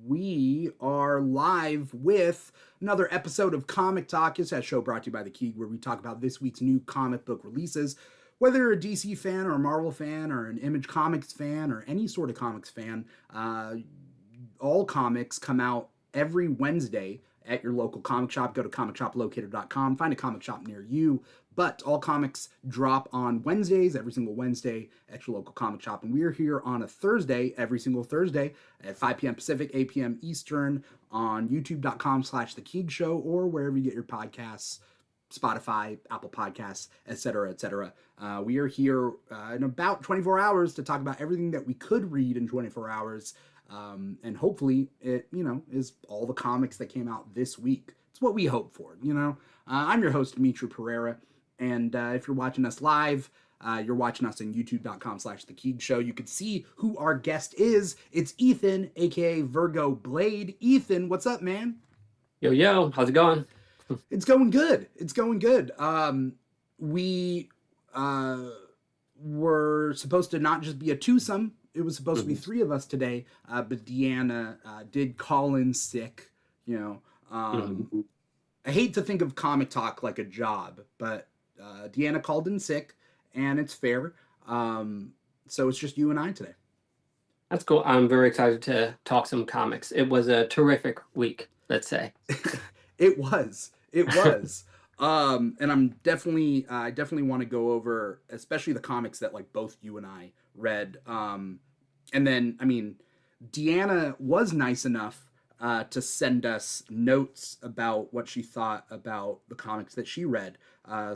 we are live with another episode of Comic Talk. It's that show brought to you by The Key, where we talk about this week's new comic book releases. Whether you're a DC fan or a Marvel fan or an Image Comics fan or any sort of comics fan, all comics come out every Wednesday at your local comic shop. Go to comicshoplocator.com, find a comic shop near you. But all comics drop on Wednesdays, every single Wednesday at your local comic shop. And we're here on a Thursday, every single Thursday at 5 p.m. Pacific, 8 p.m. Eastern on youtube.com/The Keeg Show or wherever you get your podcasts, Spotify, Apple Podcasts, etc., etc. We are here in about 24 hours to talk about everything that we could read in 24 hours. And hopefully it, is all the comics that came out this week. It's what we hope for, I'm your host, Dimithri Perera. And if you're watching us live, you're watching us on youtube.com/The Keeg Show. You can see who our guest is. It's Ethan, aka Virgo Blade. Ethan, what's up, man? Yo, how's it going? It's going good. We were supposed to not just be a twosome. It was supposed to be three of us today, but Deanna did call in sick. I hate to think of Comic Talk like a job, but Deanna called in sick, and it's fair. So it's just you and I today. That's cool. I'm very excited to talk some comics. It was a terrific week, let's say. It was. And I definitely want to go over, especially the comics that like both you and I read. And then, Deanna was nice enough to send us notes about what she thought about the comics that she read.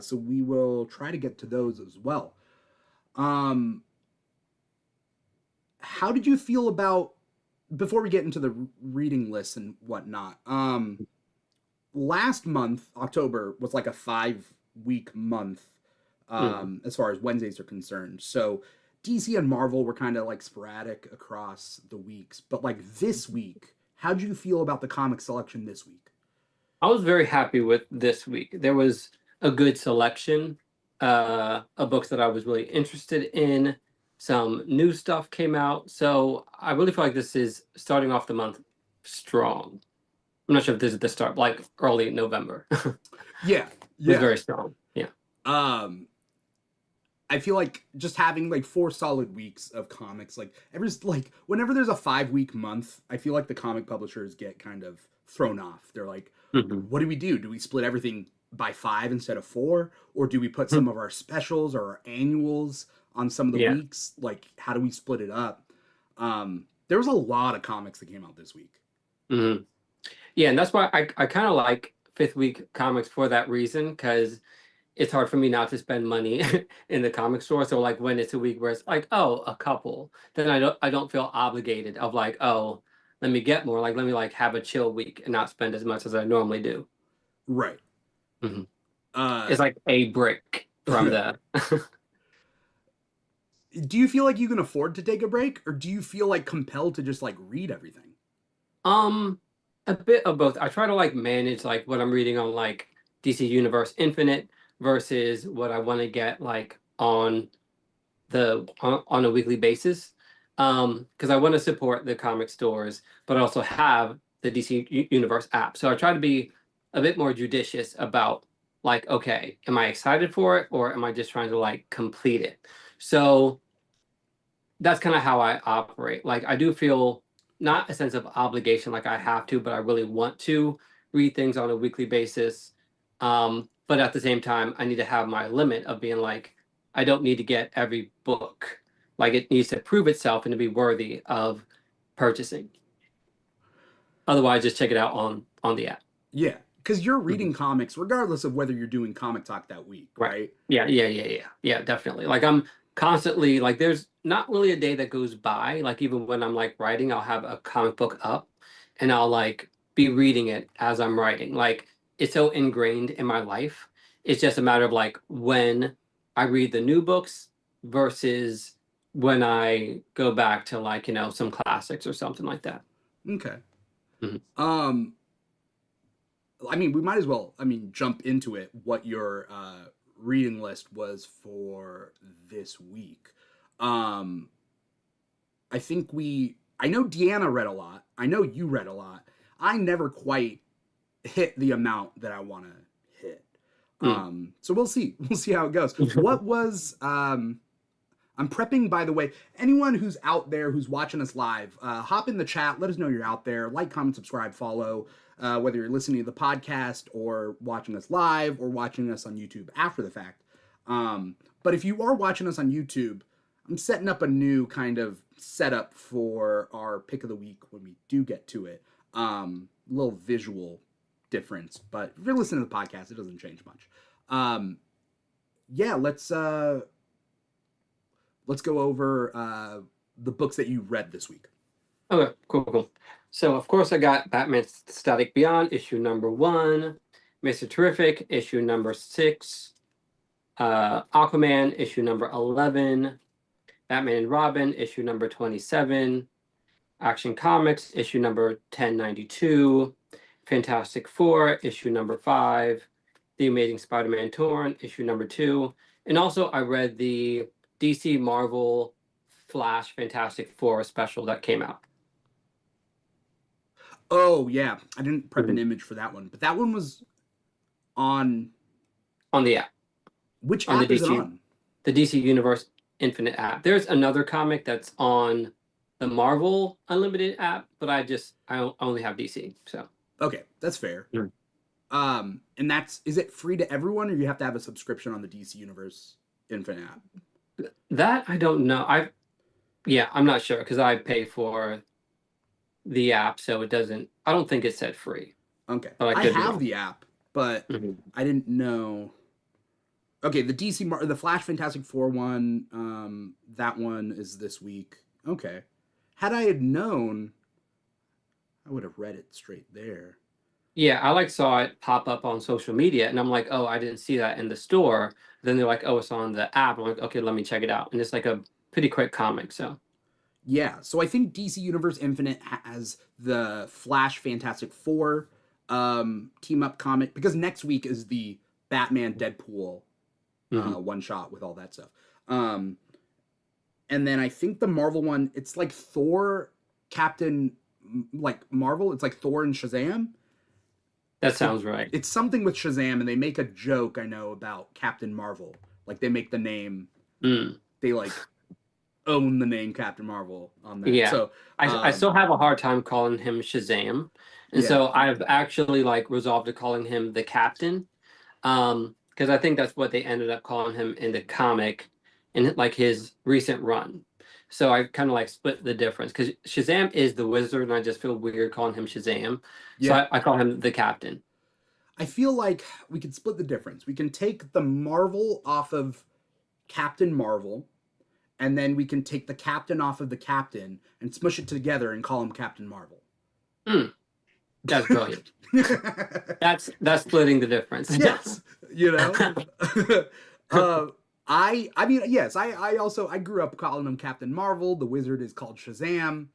So we will try to get to those as well. How did you feel about, before we get into the reading list and whatnot, last month, October, was like a 5-week month as far as Wednesdays are concerned. So DC and Marvel were kind of like sporadic across the weeks. But like this week, how'd you feel about the comic selection this week? I was very happy with this week. There was a good selection of books that I was really interested in. Some new stuff came out. So I really feel like this is starting off the month strong. I'm not sure if this is the start, like early November. Yeah. It was very strong. Yeah. I feel like just having like 4 solid weeks of comics, whenever there's a 5-week month, I feel like the comic publishers get kind of thrown off. They're like, what do we do? Do we split everything by 5 instead of 4? Or do we put some of our specials or our annuals on some of the weeks? Like, how do we split it up? There was a lot of comics that came out this week. Yeah, and that's why I kind of like 5th week comics for that reason, because it's hard for me not to spend money in the comic store. So like when it's a week where it's like, oh, a couple, then I don't feel obligated of like, oh, let me get more. Like, let me like have a chill week and not spend as much as I normally do. Right. It's like a break from the... Do you feel like you can afford to take a break, or do you feel like compelled to just like read everything? A bit of both. I try to like manage like what I'm reading on like DC Universe Infinite versus what I want to get like on a weekly basis, because I want to support the comic stores but also have the DC Universe app. So I try to be a bit more judicious about like, okay, am I excited for it or am I just trying to like complete it? So that's kind of how I operate. Like I do feel not a sense of obligation like I have to, but I really want to read things on a weekly basis. But at the same time, I need to have my limit of being like, I don't need to get every book. Like it needs to prove itself and to be worthy of purchasing. Otherwise, just check it out on the app. Yeah, because you're reading comics regardless of whether you're doing Comic Talk that week, right? Yeah, definitely. Like I'm constantly like, there's not really a day that goes by. Like even when I'm like writing, I'll have a comic book up and I'll like be reading it as I'm writing. Like it's so ingrained in my life. It's just a matter of like when I read the new books versus when I go back to like, some classics or something like that. Okay. We might as well, jump into it, what your reading list was for this week. I know Deanna read a lot. I know you read a lot. I never quite hit the amount that I want to hit. So we'll see. We'll see how it goes. What was I'm prepping, by the way. Anyone who's out there who's watching us live, hop in the chat. Let us know you're out there. Like, comment, subscribe, follow. Whether you're listening to the podcast or watching us live or watching us on YouTube after the fact. But if you are watching us on YouTube, I'm setting up a new kind of setup for our pick of the week when we do get to it. Little visual difference, but if you're listening to the podcast, it doesn't change much. Yeah, let's go over the books that you read this week. Okay, cool. So, of course, I got Batman Static Beyond, issue number 1, Mr. Terrific, issue number 6, Aquaman, issue number 11, Batman and Robin, issue number 27, Action Comics, issue number 1092, Fantastic Four, issue number 5, The Amazing Spider-Man Torn, issue number 2, and also I read the DC Marvel Flash Fantastic Four special that came out. Oh, yeah. I didn't prep an image for that one, but that one was on the app. Which app is it on? The DC Universe Infinite app. There's another comic that's on the Marvel Unlimited app, but I only have DC, so. Okay, that's fair. And is it free to everyone, or you have to have a subscription on the DC Universe Infinite app? That I don't know. I'm not sure because I pay for the app, so it doesn't. I don't think it said free. Okay, I have the app, but I didn't know. Okay, the Flash Fantastic Four one, that one is this week. Okay, had I had known, I would have read it straight there. Yeah, I saw it pop up on social media, and I'm like, oh, I didn't see that in the store. Then they're like, oh, it's on the app. I'm like, okay, let me check it out. And it's like a pretty quick comic, so. Yeah, so I think DC Universe Infinite has the Flash Fantastic Four team-up comic, because next week is the Batman Deadpool one-shot with all that stuff. And then I think the Marvel one, it's like Thor, Captain, Marvel, it's like Thor and Shazam. That sounds right. It's something with Shazam, and they make a joke, I know, about Captain Marvel. They make the name, they own the name Captain Marvel on there. Yeah. So I still have a hard time calling him Shazam. And so I've actually resolved to calling him the Captain. Because I think that's what they ended up calling him in the comic in his recent run. So I kind of split the difference, because Shazam is the wizard, and I just feel weird calling him Shazam. Yeah. So I call him the Captain. I feel like we could split the difference. We can take the Marvel off of Captain Marvel, and then we can take the Captain off of the Captain and smush it together and call him Captain Marvel. That's brilliant. That's splitting the difference. Yes. I mean, yes, I grew up calling him Captain Marvel. The wizard is called Shazam.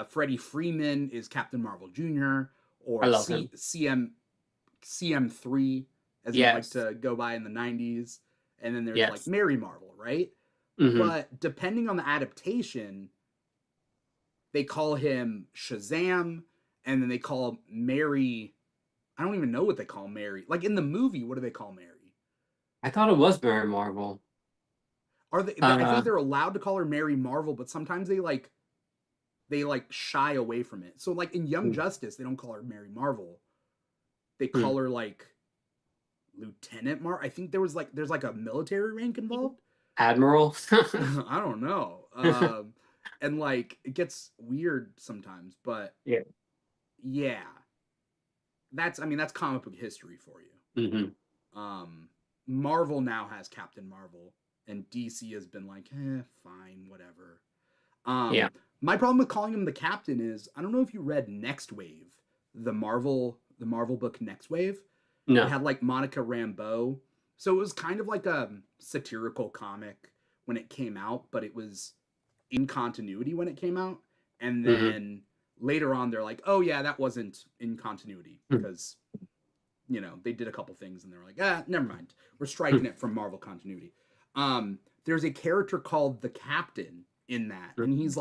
Freddie Freeman is Captain Marvel Jr. or CM3, as he liked to go by in the 90s. And then there's Mary Marvel, right? But depending on the adaptation, they call him Shazam, and then they call Mary. I don't even know what they call Mary. In the movie, what do they call Mary? I thought it was Mary Marvel. Are they? I think they're allowed to call her Mary Marvel, but sometimes they shy away from it. So in Young Justice, they don't call her Mary Marvel. They call her Lieutenant I think there's a military rank involved. Admiral. I don't know. And it gets weird sometimes, but yeah. That's comic book history for you. Marvel now has Captain Marvel, and DC has been fine, whatever. My problem with calling him the Captain is, I don't know if you read Next Wave, the Marvel book Next Wave. No. It had Monica Rambeau. So it was kind of a satirical comic when it came out, but it was in continuity when it came out. And then later on, they're like, oh yeah, that wasn't in continuity, because they did a couple things and they're like, never mind. We're striking it from Marvel continuity. There's a character called the Captain in that, and he's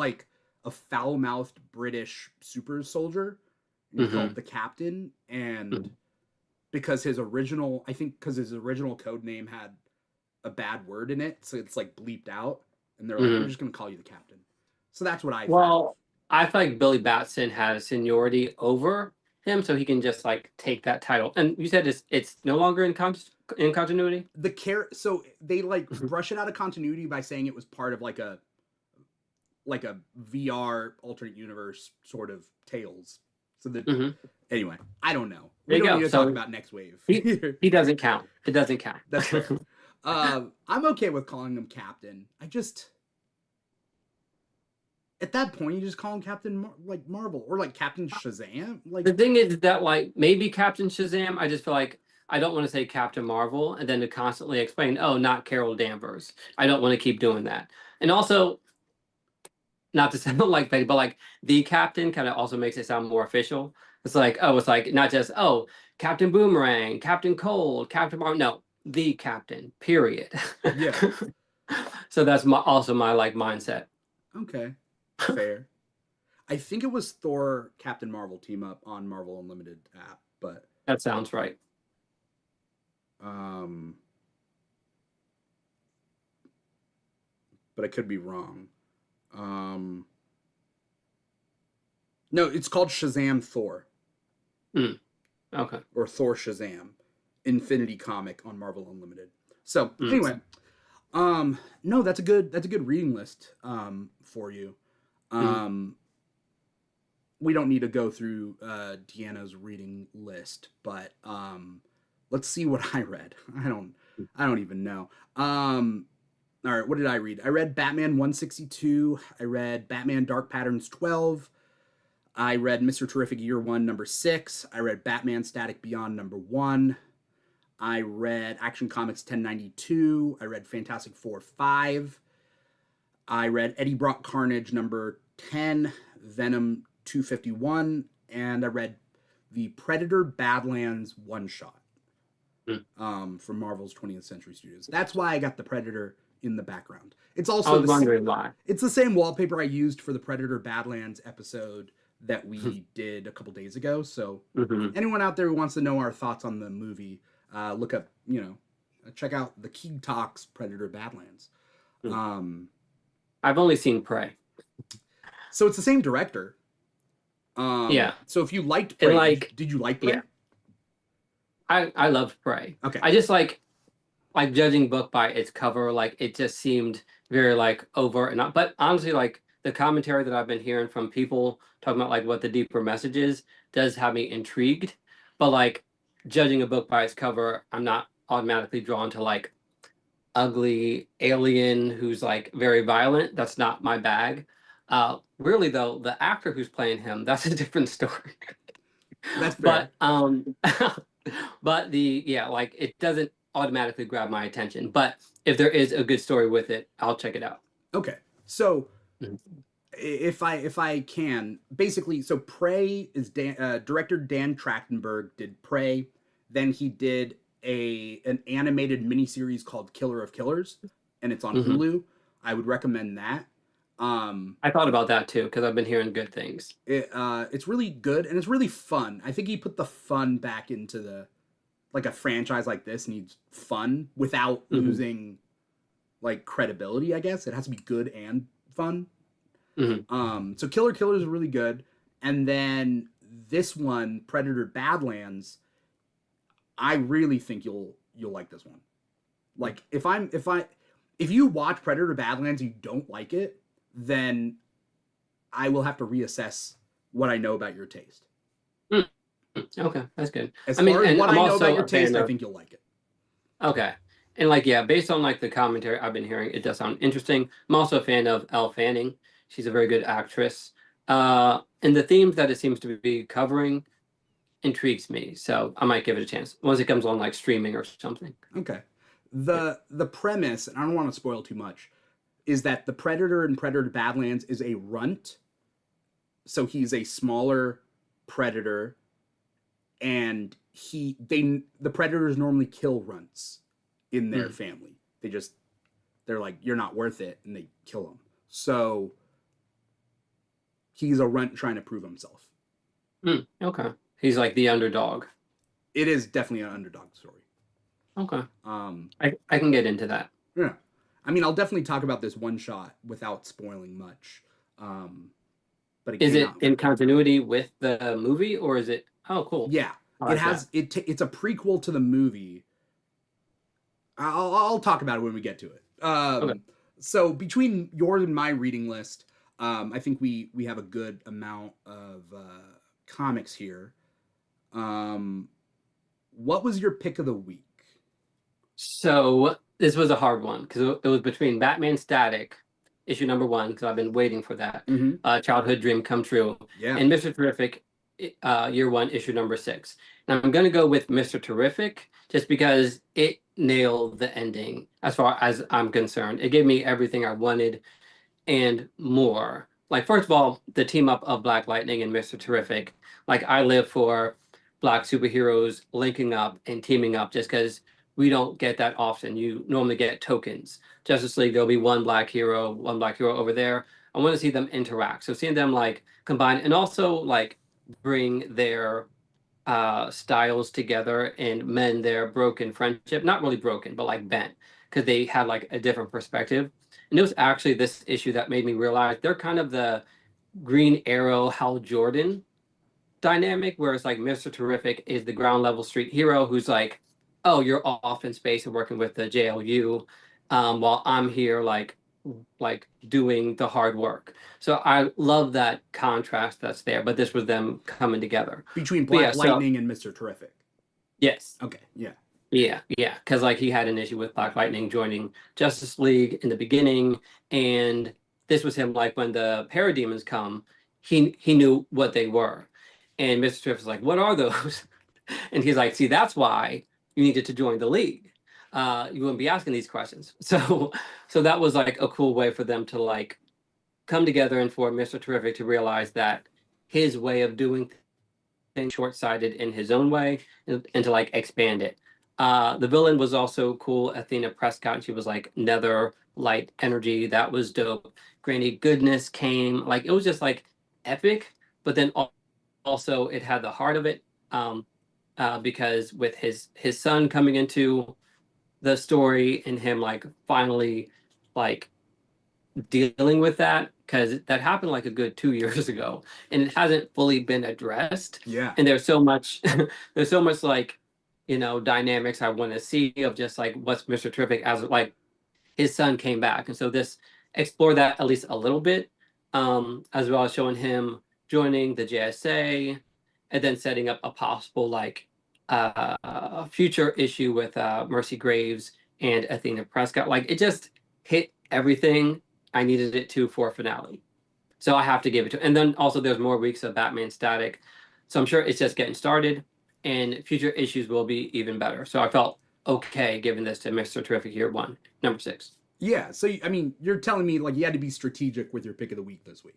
a foul-mouthed British super soldier, and he Mm-hmm. called the captain. And Mm-hmm. because because his original code name had a bad word in it, so it's like bleeped out, and they're like, we're Mm-hmm. just gonna call you the captain. So that's what I think. Well, I feel like Billy Batson has seniority over him, so he can just like take that title. And you said it's no longer in continuity. So they like brush it out of continuity by saying it was part of like a VR alternate universe sort of tales. So that Mm-hmm. anyway, I don't know. There We you don't need go. to talk So about Next Wave. he doesn't count. It doesn't count. That's fair. I'm okay with calling him Captain. I just at that point you just call him like Marvel or like Captain Shazam. Like The thing is that like maybe Captain Shazam, I just feel like I don't want to say Captain Marvel and then to constantly explain, oh, not Carol Danvers. I don't want to keep doing that. And also, not to sound like that, but like the captain kind of also makes it sound more official. It's like, oh, it's like not just, oh, Captain Boomerang, Captain Cold, Captain Marvel. No, the captain, period. yeah, So that's also my like mindset. okay, fair. I think it was Thor Captain Marvel team up on Marvel Unlimited app, That sounds right. um but I could be wrong. Um no, it's called Shazam Thor Mm, okay. or Thor Shazam Infinity comic on Marvel Unlimited. So, Mm, anyway, no, that's a good reading list for you. mm. Um we don't need to go through Deanna's reading list, but let's see what I read. I don't even know. All right, what did I read? I read Batman 162. I read Batman Dark Patterns 12. I read Mr. Terrific Year 1 number 6. I read Batman Static Beyond number 1. I read Action Comics 1092. I read Fantastic Four 5. I read Eddie Brock Carnage number 10, Venom 251, and I read the Predator Badlands one shot Mm. from Marvel's 20th Century Studios. That's why I got the Predator in the background. It's I also was wondering why. it's the same wallpaper I used for the Predator Badlands episode that we did a couple days ago. So Hmm. anyone out there who wants to know our thoughts on the movie, look up, check out the Keeg Talks Predator Badlands. Um, I've only seen Prey. so it's the same director. Yeah. So if you liked And Prey, like, did you like Prey? yeah, I loved Prey. Okay. I just like judging book by its cover, like it just seemed very like overt and not, but honestly, like the commentary that I've been hearing from people talking about like what the deeper message is does have me intrigued. But like judging a book by its cover, I'm not automatically drawn to like ugly alien who's like very violent. That's not my bag. Really though, the actor who's playing him, that's a different story. That's fair. But but the yeah, like it doesn't automatically grab my attention. But if there is a good story with it, I'll check it out. Okay. So Mhm. if I can basically, so Prey is director Dan Trachtenberg did Prey, then he did an animated miniseries called Killer of Killers, and it's on Mhm. Hulu. I would recommend that. I thought about that too because I've been hearing good things. It's really good and it's really fun. I think he put the fun back into the like a franchise like this needs fun without Mhm. losing like credibility. I guess it has to be good and fun. Mhm. So Killer Killers is really good, and then this one, Predator Badlands, I really think you'll like this one. Like if you watch Predator Badlands and you don't like it, then I will have to reassess what I know about your taste. Mm. Okay, that's good. As I mean, far as and what I'm I know about also your a fan taste, I of think you'll like it. okay. And like yeah, based on like the commentary I've been hearing, it does sound interesting. I'm also a fan of Elle Fanning. She's a very good actress. And the themes that it seems to be covering intrigues me, so I might give it a chance once it comes on like streaming or something. Okay. Yeah. The premise, and I don't want to spoil too much, is that the Predator in Predator Badlands is a runt. So he's a smaller predator, and the predators normally kill runts in their Mm. family. They're like, you're not worth it, and they kill them. So, he's a runt trying to prove himself. Okay. He's like the underdog. It is definitely an underdog story. Okay. Um, I can get into that. yeah. I mean, I'll definitely talk about this one shot without spoiling much. But it Is came it out. in continuity with the movie, or is it? Oh, cool. Yeah, I it like that. has it's a prequel to the movie. I'll talk about it when we get to it. Okay. So between yours and my reading list, I think we have a good amount of comics here. Um, what was your pick of the week? So this was a hard one because it was between Batman Static, issue number one, because I've been waiting for that. Mm-hmm. Childhood Dream Come True, Yeah. and Mr. Terrific, year one, issue number 6. And I'm gonna go with Mr. Terrific just because it nailed the ending as far as I'm concerned. It gave me everything I wanted and more. Like, first of all, the team up of Black Lightning and Mr. Terrific. Like, I live for Black superheroes linking up and teaming up just because we don't get that often. You normally get tokens. Justice League, there'll be one black hero over there. I want to see them interact. So seeing them like combine and also like bring their styles together and mend their broken friendship. Not really broken, but like bent because they had like a different perspective. And it was actually this issue that made me realize they're kind of the Green Arrow, Hal Jordan dynamic, where it's like Mr. Terrific is the ground level street hero who's like, oh, you're off in space and working with the JLU, while I'm here like doing the hard work. So I love that contrast that's there, but this was them coming together. Between But yeah, Black so Lightning and Mr. Terrific. yes. Okay. Yeah. Yeah, because like he had an issue with Black Lightning joining Justice League in the beginning, and this was him like when the parademons come, he knew what they were, and Mr. Swift was like, "What are those?" And he's like, "See, that's why you needed to join the league. You wouldn't be asking these questions." So that was like a cool way for them to like come together and for Mr. Terrific to realize that his way of doing short-sighted in his own way and to like expand it. The villain was also cool. Athena Prescott, she was like nether light energy. That was dope. Granny Goodness came. Like it was just like epic, but then also it had the heart of it. Because with his son coming into the story and him like finally like dealing with that because that happened like a good 2 years ago and it hasn't fully been addressed. Yeah. And there's so much there's so much like dynamics I want to see of just like what's Mr. Terrific as like his son came back, and so this explore that at least a little bit, as well as showing him joining the JSA and then setting up a possible like future issue with Mercy Graves and Athena Prescott. Like it just hit everything I needed it to for a finale. So I have to give it to. And then also there's more weeks of Batman Static. So I'm sure it's just getting started and future issues will be even better. So I felt okay giving this to Mr. Terrific Year 1, number 6. Yeah. So I mean, you're telling me like you had to be strategic with your pick of the week this week.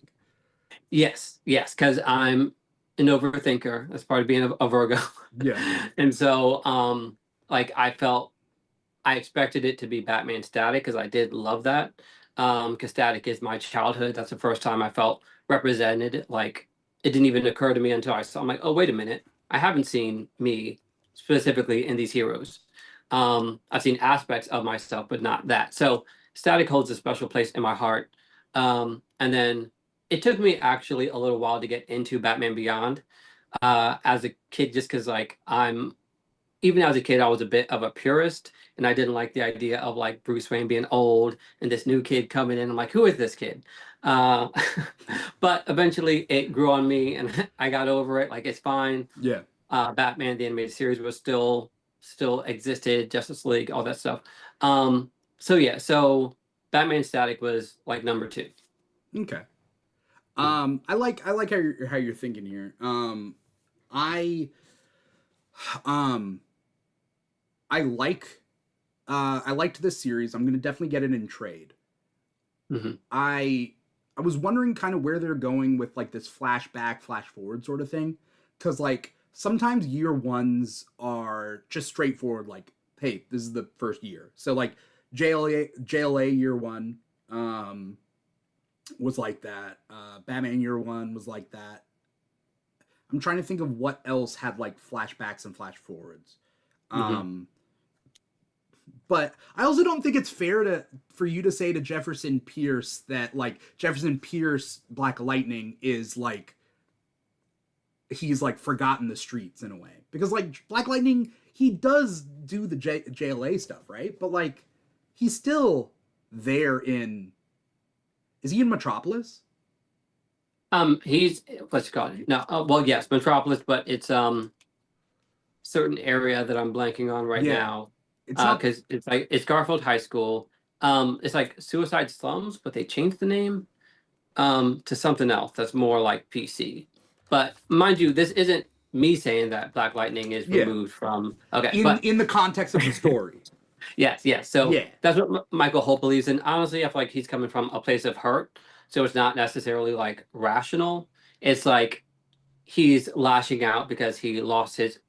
Yes, because I'm an overthinker. That's part of being a Virgo. Yeah. And so like I expected it to be Batman Static because I did love that. Because Static is my childhood. That's the first time I felt represented. Like it didn't even occur to me until I saw. I'm like, oh wait a minute, I haven't seen me specifically in these heroes. I've seen aspects of myself, but not that. So Static holds a special place in my heart. And then it took me actually a little while to get into Batman Beyond as a kid, just because like even as a kid, I was a bit of a purist and I didn't like the idea of like Bruce Wayne being old and this new kid coming in. I'm like, who is this kid? Uh, but eventually it grew on me and I got over it. Like, it's fine. Yeah. Batman, the animated series was still existed, Justice League, all that stuff. So yeah, so Batman Static was like number 2. Okay. I like how you're thinking here. I um I liked this series. I'm gonna definitely get it in trade. Mm-hmm. I was wondering kind of where they're going with like this flashback, flash forward sort of thing, because like sometimes year ones are just straightforward. Like, hey, this is the first year, so like JLA year one. was like that. Batman Year One was like that. I'm trying to think of what else had like flashbacks and flash forwards. Hmm. Um, but I also don't think it's fair to for you to say to Jefferson Pierce that like Jefferson Pierce Black Lightning is like he's like forgotten the streets in a way because like Black Lightning he does do the JLA stuff right, but like he's still there in is he in Metropolis? He's what's it called? No, well, yes, Metropolis, but it's certain area that I'm blanking on right Yeah, now. it's not. Because it's like it's Garfield High School. It's like Suicide Slums, but they changed the name to something else that's more like PC. But mind you, this isn't me saying that Black Lightning is Yeah, removed from. Okay, in but the context of the story. yes, yes. So Yeah, that's what Michael Holt believes in. Honestly, I feel like he's coming from a place of hurt, so it's not necessarily like rational. It's like he's lashing out because he lost his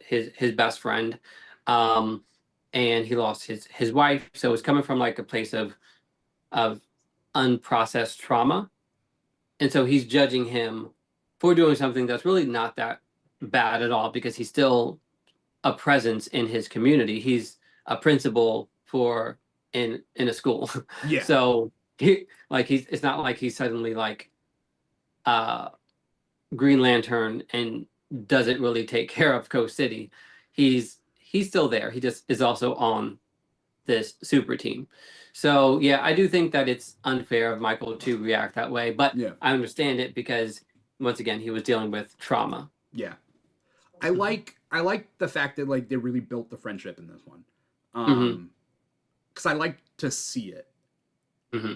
best friend, um, and he lost his wife. So it's coming from like a place of unprocessed trauma, and so he's judging him for doing something that's really not that bad at all because he's still a presence in his community. He's a principal for in a school. yeah, So he's it's not like he's suddenly like uh Green Lantern and doesn't really take care of Coast City. He's still there. He just is also on this super team. So yeah, I do think that it's unfair of Michael to react that way, but yeah, I understand it because once again he was dealing with trauma. yeah. I like the fact that like they really built the friendship in this one. Hmm. Because I like to see it. Hmm.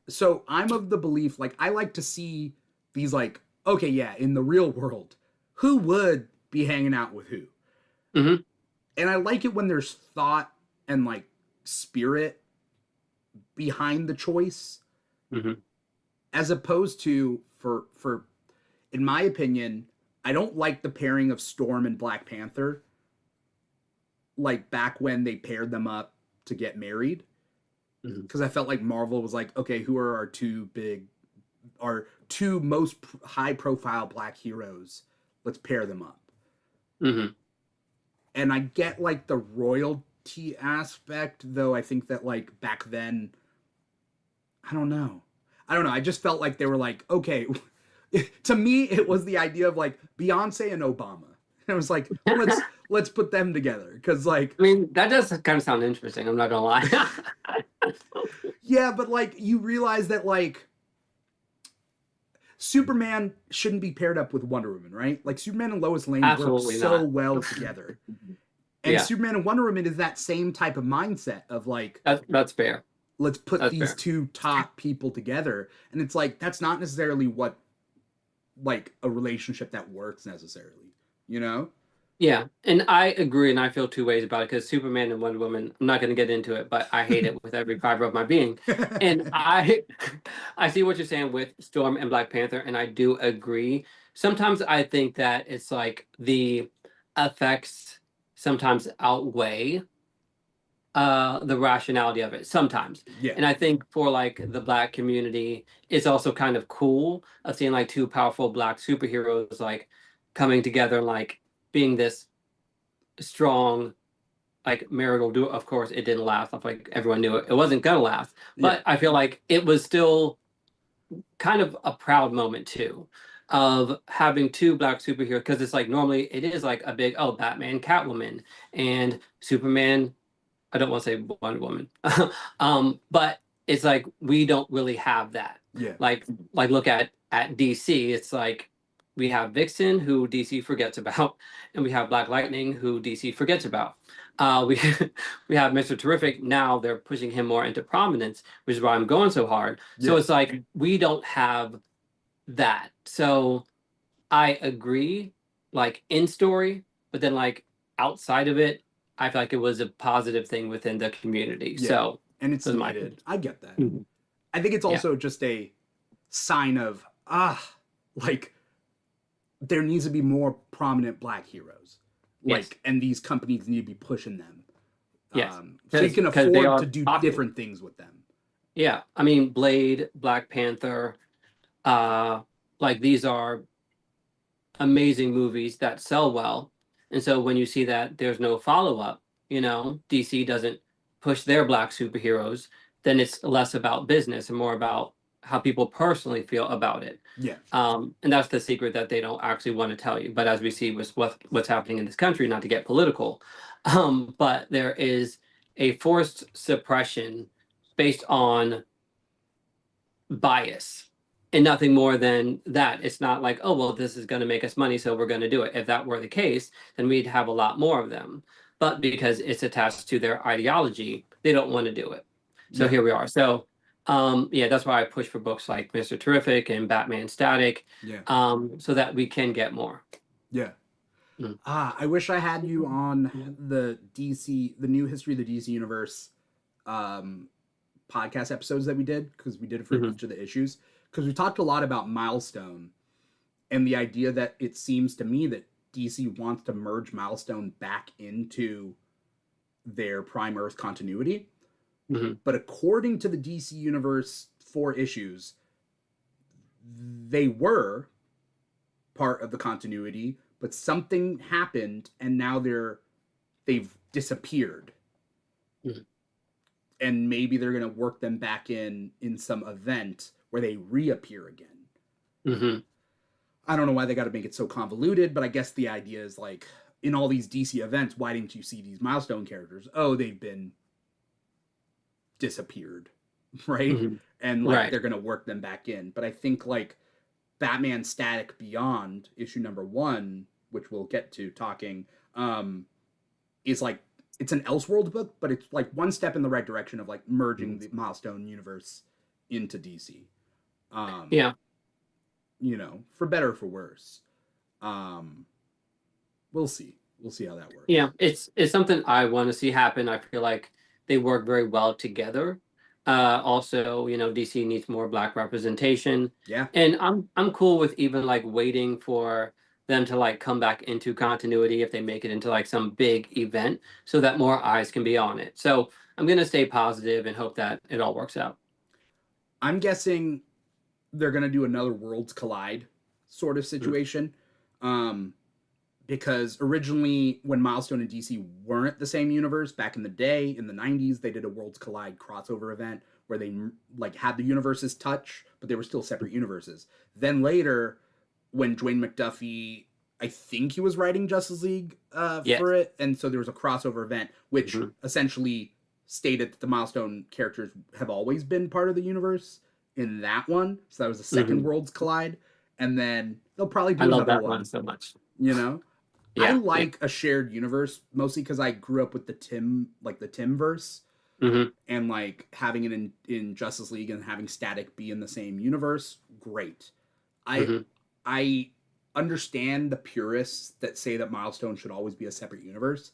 So I'm of the belief like I like to see these like okay yeah in the real world who would be hanging out with who, Hmm. and I like it when there's thought and like spirit behind the choice Hmm. as opposed to for in my opinion I don't like the pairing of Storm and Black Panther like back when they paired them up to get married Hmm. because I felt like Marvel was like okay who are our two most high profile black heroes, let's pair them up. Hmm. And I get like the royalty aspect though I think that like back then I don't know I just felt like they were like okay to me it was the idea of like Beyonce and Obama. It was like let's put them together because like I mean, that does kind of sound interesting. I'm not gonna lie. yeah but like you realize that like Superman shouldn't be paired up with Wonder Woman, right? Like Superman and Lois Lane work Absolutely so not. well together. And Yeah, Superman and Wonder Woman is that same type of mindset of like, that's fair. let's put That's these fair. two top people together. And it's like, that's not necessarily what, like, a relationship that works necessarily, you know? Yeah, and I agree, and I feel two ways about it because Superman and Wonder Woman. I'm not going to get into it, but I hate it with every fiber of my being. And I see what you're saying with Storm and Black Panther, and I do agree. Sometimes I think that it's like the effects sometimes outweigh the rationality of it sometimes. Yeah. And I think for like the black community, it's also kind of cool of seeing like two powerful black superheroes like coming together and like being this strong like marital duo. Of course, it didn't last. I feel like everyone knew it wasn't gonna last, Yeah. but I feel like it was still kind of a proud moment too of having two black superheroes because it's like normally it is like a big oh Batman, Catwoman, and Superman. I don't want to say Wonder Woman, but it's like we don't really have that. Yeah. Like look at DC. It's like we have Vixen, who DC forgets about, and we have Black Lightning, who DC forgets about. We we have Mr. Terrific. Now they're pushing him more into prominence, which is why I'm going so hard. So Yeah. it's like we don't have that. So I agree, like in story, but then like outside of it, I feel like it was a positive thing within the community. Yeah. So And it's that's my needed. opinion. I get that. Mhm. I think it's Yeah. also just a sign of, like, there needs to be more prominent black heroes. Yes. Like, and these companies need to be pushing them. Yes. So you can Because they afford are to do popular. different things with them. Yeah. I mean, Blade, Black Panther, uh, like these are amazing movies that sell well. And so when you see that there's no follow up, DC doesn't push their black superheroes, then it's less about business and more about how people personally feel about it. Yeah. And that's the secret that they don't actually want to tell you. But as we see with what's happening in this country, not to get political, but there is a forced suppression based on bias and nothing more than that. It's not like, oh, well, this is going to make us money, so we're going to do it. If that were the case, then we'd have a lot more of them. But because it's attached to their ideology, they don't want to do it. So Yeah. here we are. So, yeah, that's why I push for books like Mr. Terrific and Batman Static, Yeah. so that we can get more. Yeah. Mm. I wish I had you on the new history of the DC universe podcast episodes that we did, because we did it for each of the issues. Because we talked a lot about Milestone and the idea that it seems to me that DC wants to merge Milestone back into their Prime Earth continuity. But according to the DC universe 4 issues, they were part of the continuity, but something happened and now they've disappeared. And maybe they're going to work them back in some event where they reappear again. I don't know why they got to make it so convoluted, but I guess the idea is like, in all these DC events, why didn't you see these Milestone characters? Oh, they've been disappeared, right? And like they're going to work them back in. But I think like Batman Static Beyond issue number 1, which we'll get to talking, is like, it's an Elseworld book, but it's like one step in the right direction of like merging the Milestone universe into DC. Yeah. For better or for worse. We'll see. We'll see how that works. Yeah, it's something I want to see happen. I feel like they work very well together. Also, DC needs more black representation. Yeah. And I'm cool with even like waiting for them to like come back into continuity if they make it into like some big event so that more eyes can be on it. So I'm gonna stay positive and hope that it all works out. I'm guessing they're gonna do another Worlds Collide sort of situation. Because originally when Milestone and DC weren't the same universe back in the day, in the 90s, they did a Worlds Collide crossover event where they like had the universes touch, but they were still separate universes. Then later, when Dwayne McDuffie, I think he was writing Justice League for it, and so there was a crossover event which essentially stated that the Milestone characters have always been part of the universe in that one. So that was the second Worlds Collide, and then they'll probably do another one. I love that one so much. I like a shared universe mostly because I grew up with the Timverse, and like having it in Justice League and having Static be in the same universe. Great. I understand the purists that say that Milestone should always be a separate universe,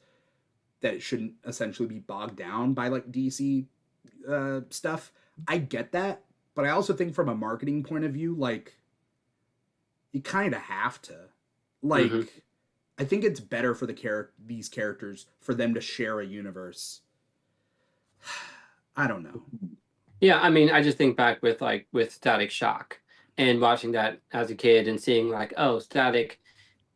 that it shouldn't essentially be bogged down by like DC stuff. I get that, but I also think from a marketing point of view, like, you kind of have to. Like, I think it's better for these characters for them to share a universe. I don't know. Yeah, I mean, I just think back with Static Shock and watching that as a kid and seeing like, oh, Static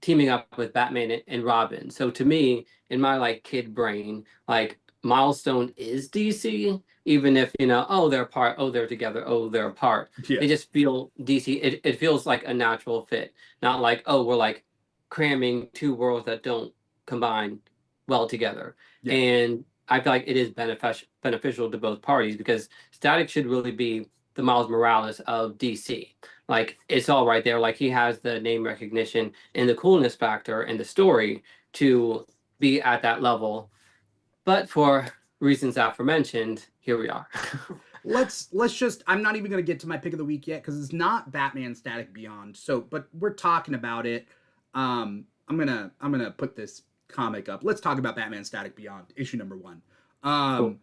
teaming up with Batman and Robin. So to me, in my like kid brain, like Milestone is DC, even if oh, they're apart, oh, they're together, oh, they're apart. Yeah. They just feel DC. It feels like a natural fit, not like, oh, we're like cramming 2 worlds that don't combine well together. Yeah. And I feel like it is beneficial to both parties, because Static should really be the Miles Morales of DC. Like, it's all right there. Like, he has the name recognition and the coolness factor and the story to be at that level. But for reasons aforementioned, here we are. let's just, I'm not even going to get to my pick of the week yet because it's not Batman Static Beyond. So, but we're talking about it. I'm gonna put this comic up. Let's talk about Batman Static Beyond, issue number 1. Cool.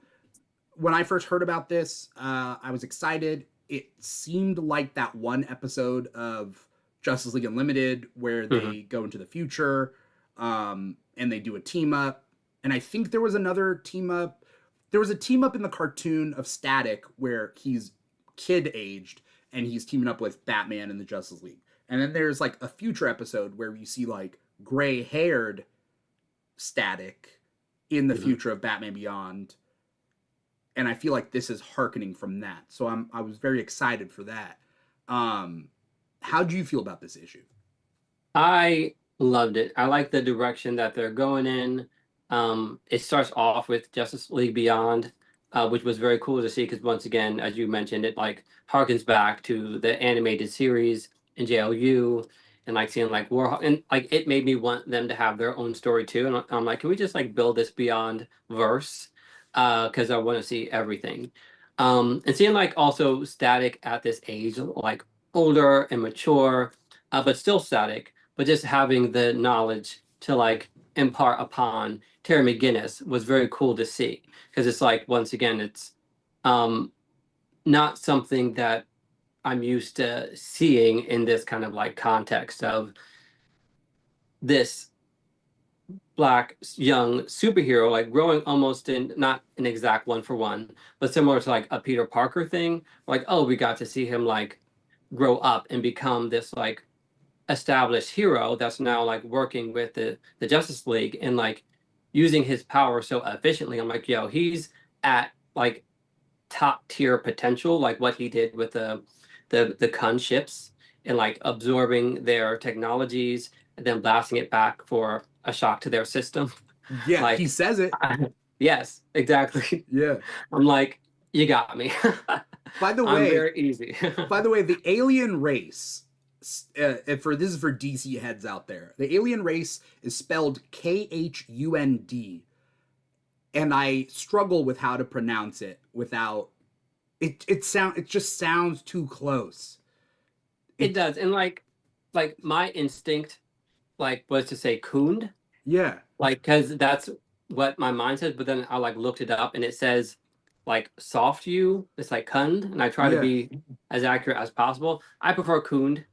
When I first heard about this, I was excited. It seemed like that one episode of Justice League Unlimited where they go into the future, and they do a team up. And I think there was another team up. There was a team up in the cartoon of Static where he's kid aged, and he's teaming up with Batman and the Justice League. And then there's like a future episode where you see like gray-haired Static in the future of Batman Beyond, and I feel like this is hearkening from that. So I was very excited for that. How do you feel about this issue? I loved it. I like the direction that they're going in. It starts off with Justice League Beyond, which was very cool to see because once again, as you mentioned, it like harkens back to the animated series in JLU and like seeing like Warhawk, and like it made me want them to have their own story too. And I'm like, can we just like build this Beyond verse? Because I want to see everything. And seeing like also Static at this age, like older and mature, but still Static, but just having the knowledge to like impart upon Terry McGinnis was very cool to see because it's like once again it's not something that I'm used to seeing in this kind of like context of this black young superhero like growing almost in not an exact one for one but similar to like a Peter Parker thing, like oh we got to see him like grow up and become this like established hero that's now like working with the Justice League and like using his power so efficiently. I'm like, yo, he's at like top tier potential, like what he did with the Kun ships and like absorbing their technologies and then blasting it back for a shock to their system. Yeah, he Like, says it. yes, exactly. Yeah. I'm like, you got me. By the I'm way, very easy. the alien race, for this is for DC heads out there. The alien race is spelled Khund, and I struggle with how to pronounce it without it. It just sounds too close. It does, and like my instinct like was to say Kund, Yeah, like because that's what my mind says. But then I like looked it up, and it says like soft U. It's like Kund, and I try to yeah, be as accurate as possible. I prefer Kund,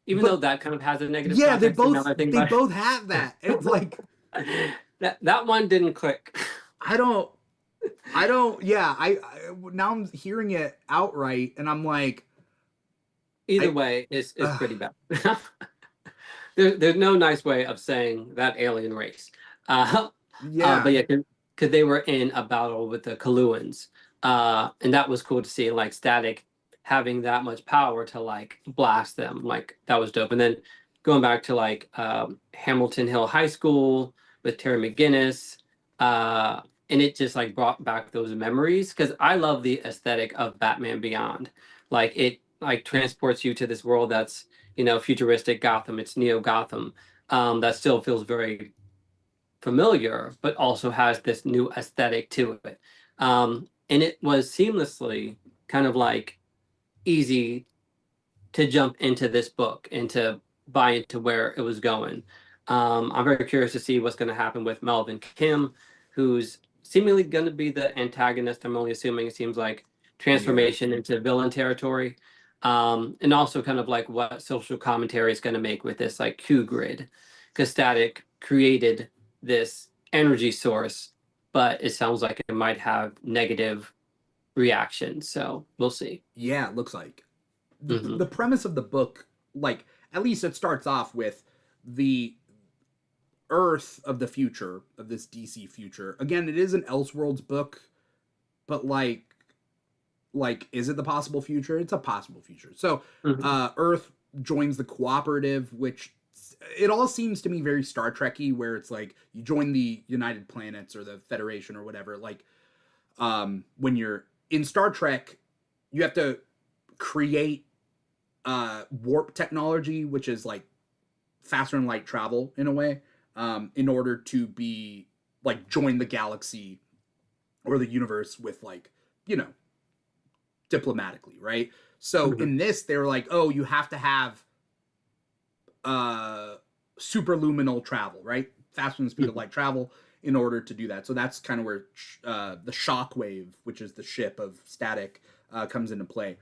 even though but that kind of has a negative yeah, context. Now that I think they about both have that. It's like that one didn't click. I don't. I don't. Yeah, now I'm hearing it outright, and I'm like, Either I. way, it's pretty bad. There's no nice way of saying that alien race. Yeah, But yeah, because they were in a battle with the Kaluans, and that was cool to see. Like Static having that much power to like blast them, like that was dope. And then going back to like Hamilton Hill High School with Terry McGinnis, and it just like brought back those memories because I love the aesthetic of Batman Beyond. Like it like transports you to this world that's futuristic Gotham. It's Neo Gotham. That still feels very familiar, but also has this new aesthetic to it. And it was seamlessly kind of like easy to jump into this book and to buy into where it was going. I'm very curious to see what's going to happen with Melvin Kim, who's seemingly going to be the antagonist. I'm only assuming it seems like yeah, transformation into villain territory. And also kind of like what social commentary is going to make with this like Q grid, because Static created this energy source, but it sounds like it might have negative reactions. So we'll see. yeah. It looks like Hmm. the premise of the book, like at least it starts off with the Earth of the future of this DC future. Again, it is an Elseworlds book, but is it the possible future? It's a possible future. So Hmm. Earth joins the cooperative, which it all seems to me very Star Trekky, where it's like you join the United Planets or the Federation or whatever. Like when you're in Star Trek, you have to create warp technology, which is like faster than light travel in a way, in order to be like join the galaxy or the universe with like you know diplomatically, right? So Hmm. in this, they were like, oh, you have to have superluminal travel, right? Faster than the speed of light travel in order to do that. So that's kind of where the Shockwave, which is the ship of Static, comes into play.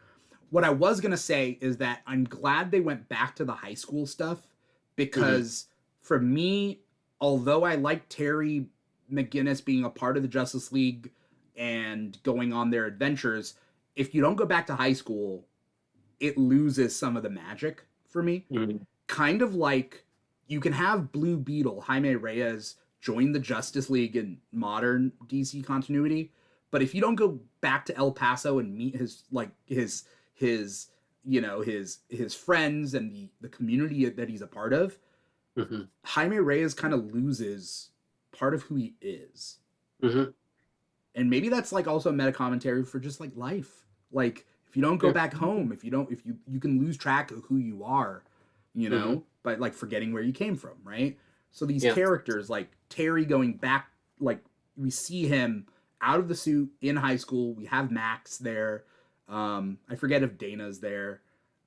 What I was gonna say is that I'm glad they went back to the high school stuff Hmm. because for me, although I like Terry McGinnis being a part of the Justice League and going on their adventures, if you don't go back to high school, it loses some of the magic for me. Mm-hmm. Kind of like you can have Blue Beetle, Jaime Reyes, join the Justice League in modern DC continuity, but if you don't go back to El Paso and meet his his friends and the community that he's a part of, Mm-hmm. Jaime Reyes kind of loses part of who he is. Mm-hmm. And maybe that's like also a meta commentary for just like life. Like if you don't go Yeah. back home, if you can lose track of who you are, Mm-hmm. by like forgetting where you came from, right? So these Yeah. characters like Terry going back, like we see him out of the suit in high school. We have Max there. I forget if Dana's there.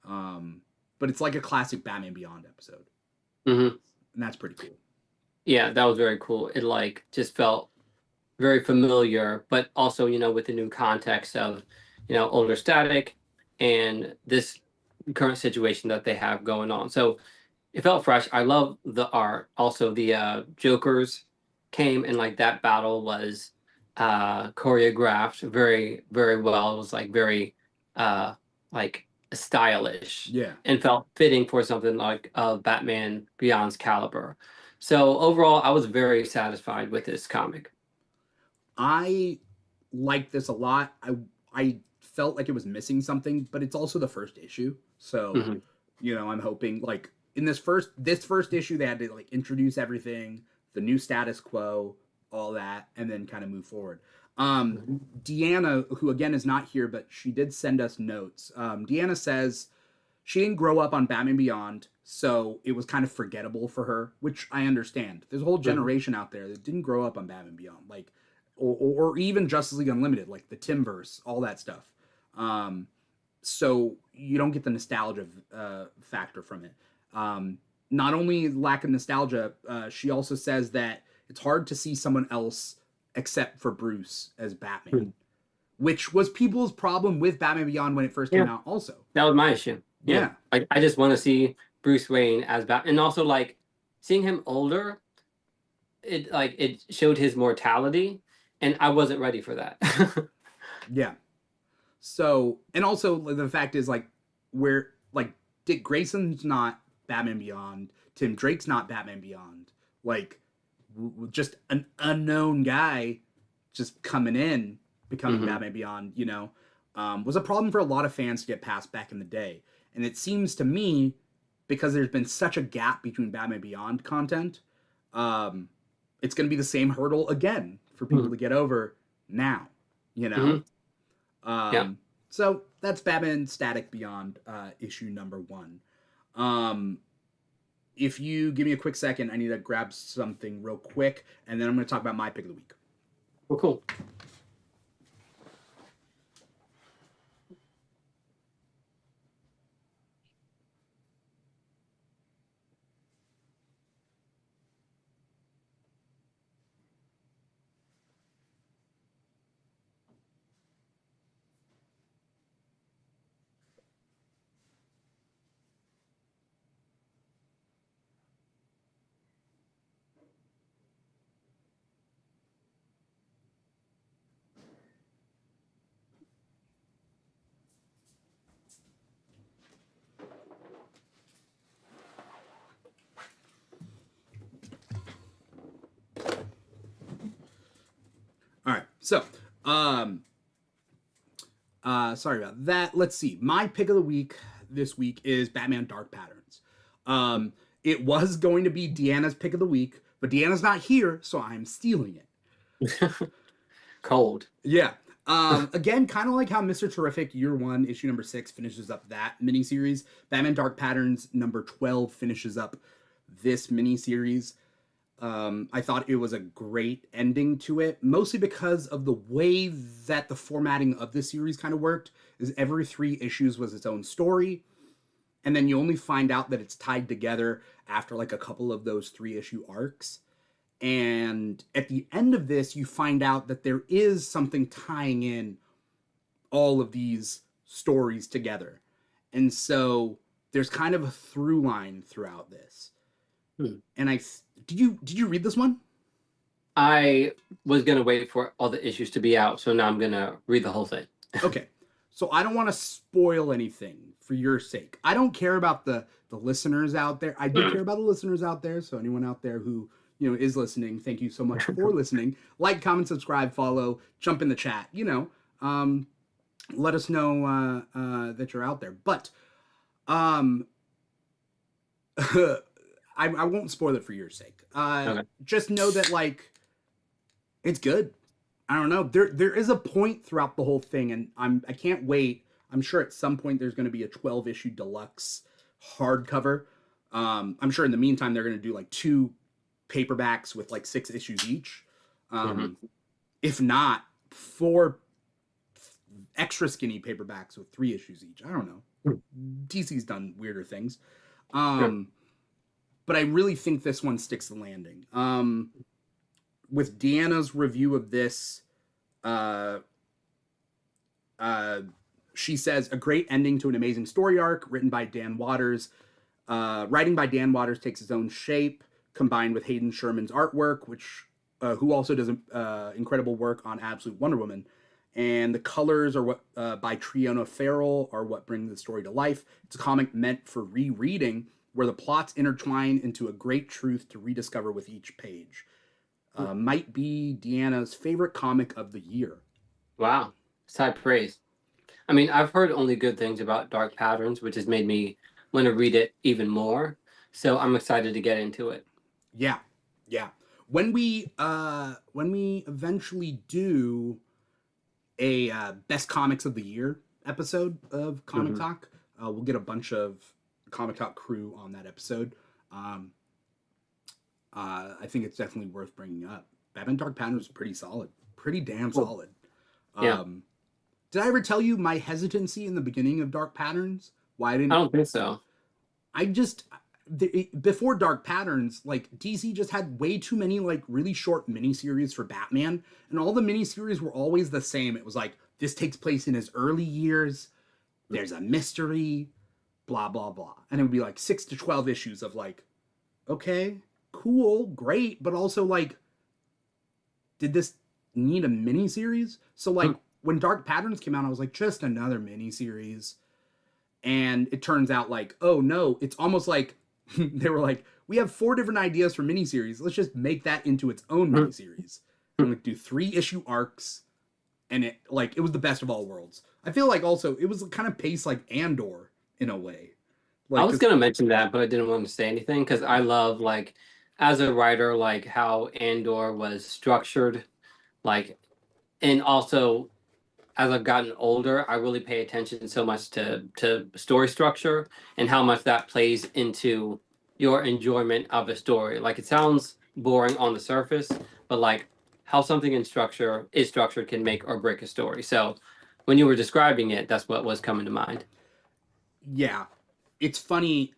But it's like a classic Batman Beyond episode. Mm-hmm. And that's pretty cool. Yeah, that was very cool. It like just felt very familiar, but also, with the new context of, older Static and this current situation that they have going on. So it felt fresh. I love the art. Also, the Jokers came and like that battle was choreographed very, very well. It was like very like stylish Yeah. and felt fitting for something like Batman Beyond's caliber. So overall, I was very satisfied with this comic. I like this a lot. I felt like it was missing something, but it's also the first issue. So, Hmm. I'm hoping like in this first issue they had to like introduce everything, the new status quo, all that, and then kind of move forward. Um Hmm. Deanna, who again is not here, but she did send us notes. Deanna says she didn't grow up on Batman Beyond, so it was kind of forgettable for her, which I understand. There's a whole Hmm. generation out there that didn't grow up on Batman Beyond, like, or even Justice League Unlimited, like the Timverse, all that stuff. Um, so you don't get the nostalgia factor from it. Um, Not only lack of nostalgia, she also says that it's hard to see someone else except for Bruce as Batman, which was people's problem with Batman Beyond when it first came Yeah, out. Also, that was my issue. Yeah, yeah. I just want to see Bruce Wayne as Batman, and also like seeing him older. It showed his mortality, and I wasn't ready for that. Yeah. So, and also the fact is like where like Dick Grayson's not Batman Beyond, Tim Drake's not Batman Beyond. Like just an unknown guy just coming in becoming Hmm. Batman Beyond, was a problem for a lot of fans to get past back in the day. And it seems to me because there's been such a gap between Batman Beyond content, um, it's going to be the same hurdle again for people Hmm. to get over now, you know? Hmm. Yeah. Um, so that's Batman Static Beyond issue number 1. Um, if you give me a quick second, I need to grab something real quick, and then I'm going to talk about my pick of the week. Well, cool. All right, so um, sorry about that. Let's see. My pick of the week this week is Batman Dark Patterns. It was going to be Deanna's pick of the week, but Deanna's not here, so I'm stealing it. Cold. Yeah. Again, kind of like how Mr. Terrific Year 1, issue number 6 finishes up that miniseries, Batman Dark Patterns number 12 finishes up this miniseries. I thought it was a great ending to it, mostly because of the way that the formatting of this series kind of worked. Is every 3 issues was its own story, and then you only find out that it's tied together after like a couple of those 3-issue arcs. And at the end of this, you find out that there is something tying in all of these stories together. And so there's kind of a through line throughout this. Hmm. And did you read this one? I was gonna wait for all the issues to be out, so now I'm gonna read the whole thing. Okay. So I don't want to spoil anything for your sake. I don't care about the listeners out there. I do care about the listeners out there. So anyone out there who is listening, thank you so much for listening. Like, comment, subscribe, follow, jump in the chat. Let us know that you're out there. But I won't spoil it for your sake. Okay. Just know that like it's good. I don't know. There is a point throughout the whole thing, and I can't wait. I'm sure at some point there's going to be a 12-issue deluxe hardcover. I'm sure in the meantime they're going to do like 2 paperbacks with like 6 issues each. If not, 4 extra skinny paperbacks with 3 issues each. I don't know. DC's done weirder things. But I really think this one sticks the landing. With Deanna's review of this, she says, a great ending to an amazing story arc written by Dan Waters. Writing by Dan Waters takes its own shape, combined with Hayden Sherman's artwork, who also does incredible work on Absolute Wonder Woman. And the colors are what by Triona Farrell are what bring the story to life. It's a comic meant for rereading, where the plots intertwine into a great truth to rediscover with each page. Might be Deanna's favorite comic of the year. Wow. It's high praise. I mean, I've heard only good things about Dark Patterns, which has made me want to read it even more. So I'm excited to get into it. Yeah. When we eventually do a best comics of the year episode of Comic Talk, we'll get a bunch of Comic Talk crew on that episode. I think it's definitely worth bringing up. Batman Dark Patterns is pretty solid. Pretty damn solid. Yeah. Did I ever tell you my hesitancy in the beginning of Dark Patterns? Why I didn't... I don't think so. Before Dark Patterns, like, DC just had way too many, like, really short miniseries for Batman, and all the miniseries were always the same. It was like, this takes place in his early years, there's a mystery, blah, blah, blah. And it would be, like, 6 to 12 issues of, like, okay, cool, great, but also, like, did this need a miniseries? So, like, when Dark Patterns came out, I was like, just another miniseries. And it turns out, like, oh, no, it's almost like they were like, we have 4 different ideas for miniseries. Let's just make that into its own miniseries. And like do 3-issue arcs. And it was the best of all worlds. I feel like also it was kind of paced like Andor in a way. Like, I was going to mention that, but I didn't want to say anything because I love, like, as a writer, like how Andor was structured. Like, and also as I've gotten older, I really pay attention so much to story structure and how much that plays into your enjoyment of a story. Like, it sounds boring on the surface, but like how something is structured can make or break a story. So when you were describing it, that's what was coming to mind. Yeah. It's funny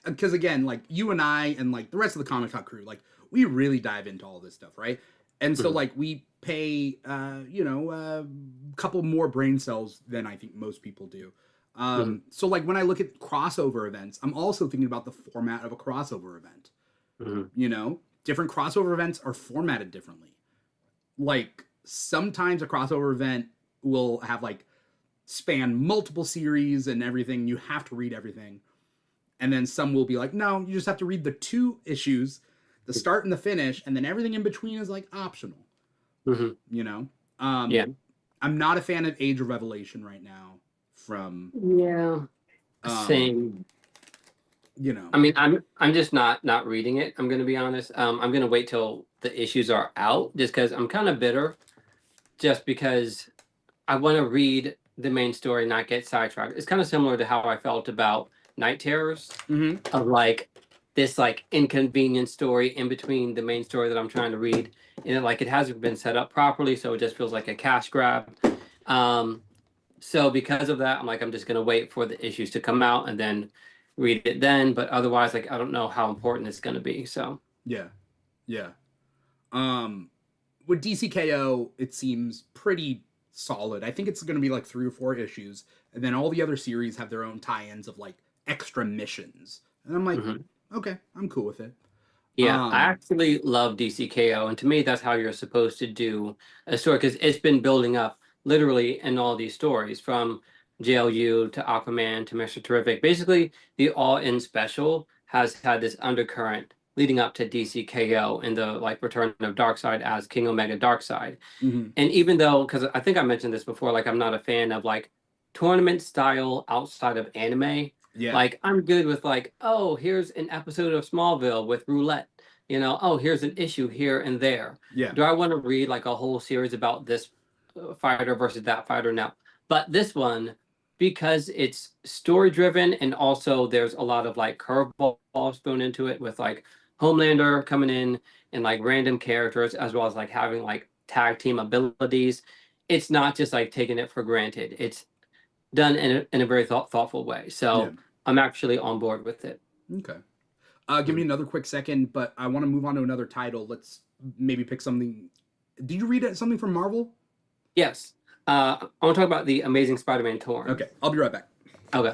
because, again, like, you and I and like the rest of the Comic Talk crew, like, we really dive into all this stuff, right? And so like we pay a couple more brain cells than I think most people do. So like when I look at crossover events, I'm also thinking about the format of a crossover event. Different crossover events are formatted differently. Like, sometimes a crossover event will have like span multiple series and everything. You have to read everything. And then some will be like, no, you just have to read the 2 issues, the start and the finish, and then everything in between is like optional. Yeah. I'm not a fan of Age of Revelation right now from same. I mean, I'm just not reading it. I'm going to be honest. I'm going to wait till the issues are out just because I'm kind of bitter, just because I want to read the main story, not get sidetracked. It's kind of similar to how I felt about Night Terrors, of like this like inconvenient story in between the main story that I'm trying to read, and it hasn't been set up properly, so it just feels like a cash grab. So because of that, I'm just gonna wait for the issues to come out and then read it then. But otherwise, like, I don't know how important it's gonna be. So yeah. With DCKO, it seems pretty solid. I think it's gonna be like 3 or 4 issues, and then all the other series have their own tie-ins of like extra missions. And I'm like, okay, I'm cool with it. Yeah, I actually love DCKO, and to me, that's how you're supposed to do a story, because it's been building up literally in all these stories, from JLU to Aquaman to Mr. Terrific. Basically, the All-In special has had this undercurrent leading up to DCKO and the like return of Darkseid as King Omega Darkseid. Hmm. And even though, because I think I mentioned this before, like I'm not a fan of like tournament style outside of anime. Yeah. Like I'm good with like, oh, here's an episode of Smallville with roulette. Oh, here's an issue here and there. Yeah. Do I want to read like a whole series about this fighter versus that fighter? No. But this one, because it's story driven and also there's a lot of like curveballs thrown into it with like Homelander coming in and like random characters as well as like having like tag team abilities. It's not just like taking it for granted. It's done in a very thoughtful way. Yeah. So I'm actually on board with it. Okay. Give me another quick second, but I want to move on to another title. Let's maybe pick something. Did you read something from Marvel? Yes. I want to talk about the Amazing Spider-Man Torn. Okay, I'll be right back. Okay.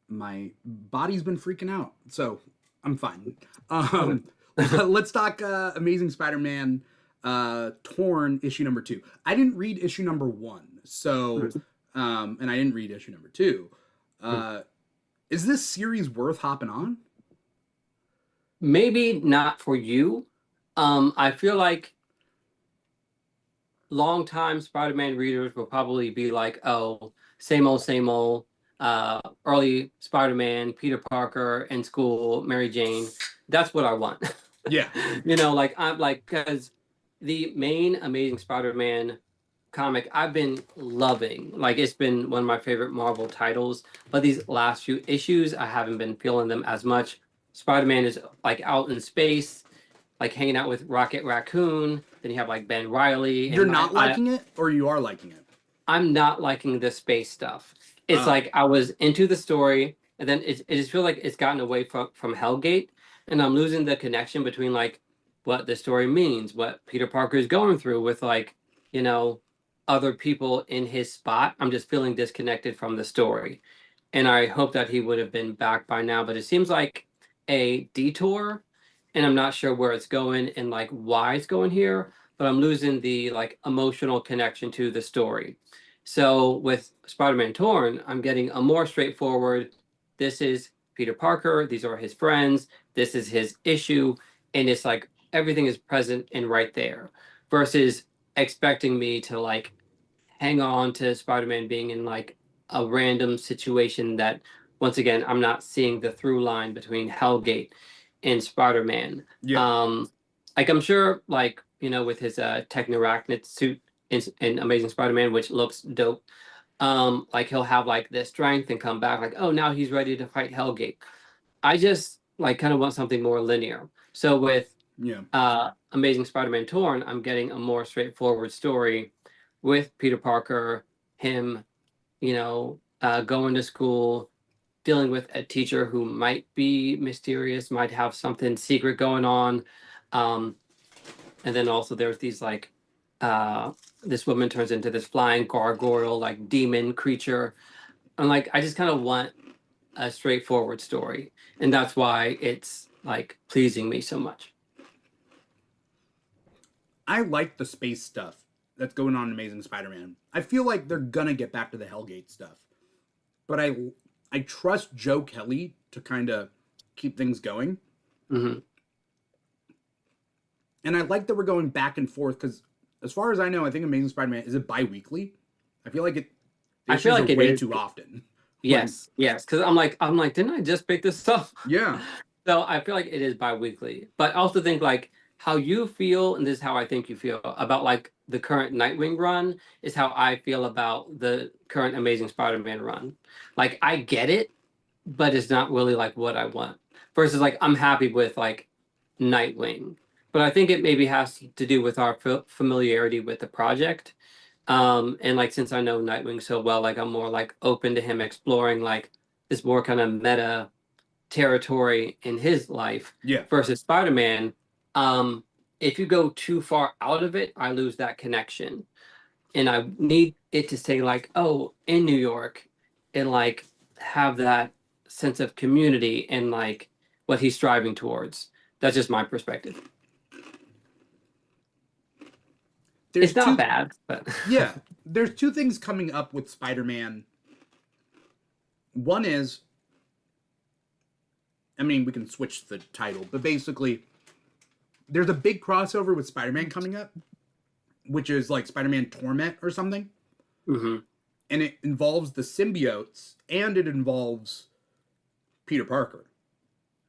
My body's been freaking out, so I'm fine. Let's talk Amazing Spider-Man Torn issue number 2. I didn't read issue number 1, so and I didn't read issue number 2. Is this series worth hopping on? Maybe not for you. I feel like longtime Spider-Man readers will probably be like, oh, same old, same old. Early Spider-Man, Peter Parker in school, Mary Jane. That's what I want. Yeah. Like I'm like, because the main Amazing Spider-Man comic I've been loving. Like it's been one of my favorite Marvel titles. But these last few issues, I haven't been feeling them as much. Spider-Man is like out in space, like hanging out with Rocket Raccoon. Then you have like Ben Riley. You're not liking it, or you are liking it? I'm not liking the space stuff. It's like I was into the story, and then it just feels like it's gotten away from Hellgate, and I'm losing the connection between like what the story means, what Peter Parker is going through with like, other people in his spot. I'm just feeling disconnected from the story. And I hope that he would have been back by now, but it seems like a detour, and I'm not sure where it's going and like why it's going here, but I'm losing the like emotional connection to the story. So with Spider-Man Torn, I'm getting a more straightforward, this is Peter Parker, these are his friends, this is his issue, and it's like everything is present and right there, versus expecting me to like hang on to Spider-Man being in like a random situation that once again I'm not seeing the through line between Hellgate and Spider-Man. Yeah. Like I'm sure like, with his technorachnid suit in Amazing Spider-Man, which looks dope. Like he'll have like this strength and come back like, oh, now he's ready to fight Hellgate. I just like kind of want something more linear. So with Amazing Spider-Man Torn, I'm getting a more straightforward story with Peter Parker, him, going to school, dealing with a teacher who might be mysterious, might have something secret going on. And then also there's these like, this woman turns into this flying gargoyle, like demon creature. And like, I just kind of want a straightforward story. And that's why it's like pleasing me so much. I like the space stuff that's going on in Amazing Spider-Man. I feel like they're gonna get back to the Hellgate stuff. But I trust Joe Kelly to kind of keep things going. Mm-hmm. And I like that we're going back and forth because, as far as I know, I think Amazing Spider-Man, is it bi-weekly? I feel like I feel like it way is too often. Yes, yes. Because I'm like, didn't I just pick this up? Yeah. So I feel like it is bi-weekly. But I also think like how you feel, and this is how I think you feel about like the current Nightwing run, is how I feel about the current Amazing Spider-Man run. Like I get it, but it's not really like what I want. Versus like I'm happy with like Nightwing, but I think it maybe has to do with our familiarity with the project. And like since I know Nightwing so well, like I'm more like open to him exploring like this more kind of meta territory in his life Yeah. versus Spider-Man. Um, if you go too far out of it, I lose that connection. And I need it to say like, oh, in New York, and like have that sense of community and like what he's striving towards. That's just my perspective. There's It's not two bad, but Yeah, there's two things coming up with Spider-Man. One is, I mean, we can switch the title, but basically, there's a big crossover with Spider-Man coming up, which is like Spider-Man Torment or something. Mhm. And it involves the symbiotes and it involves Peter Parker.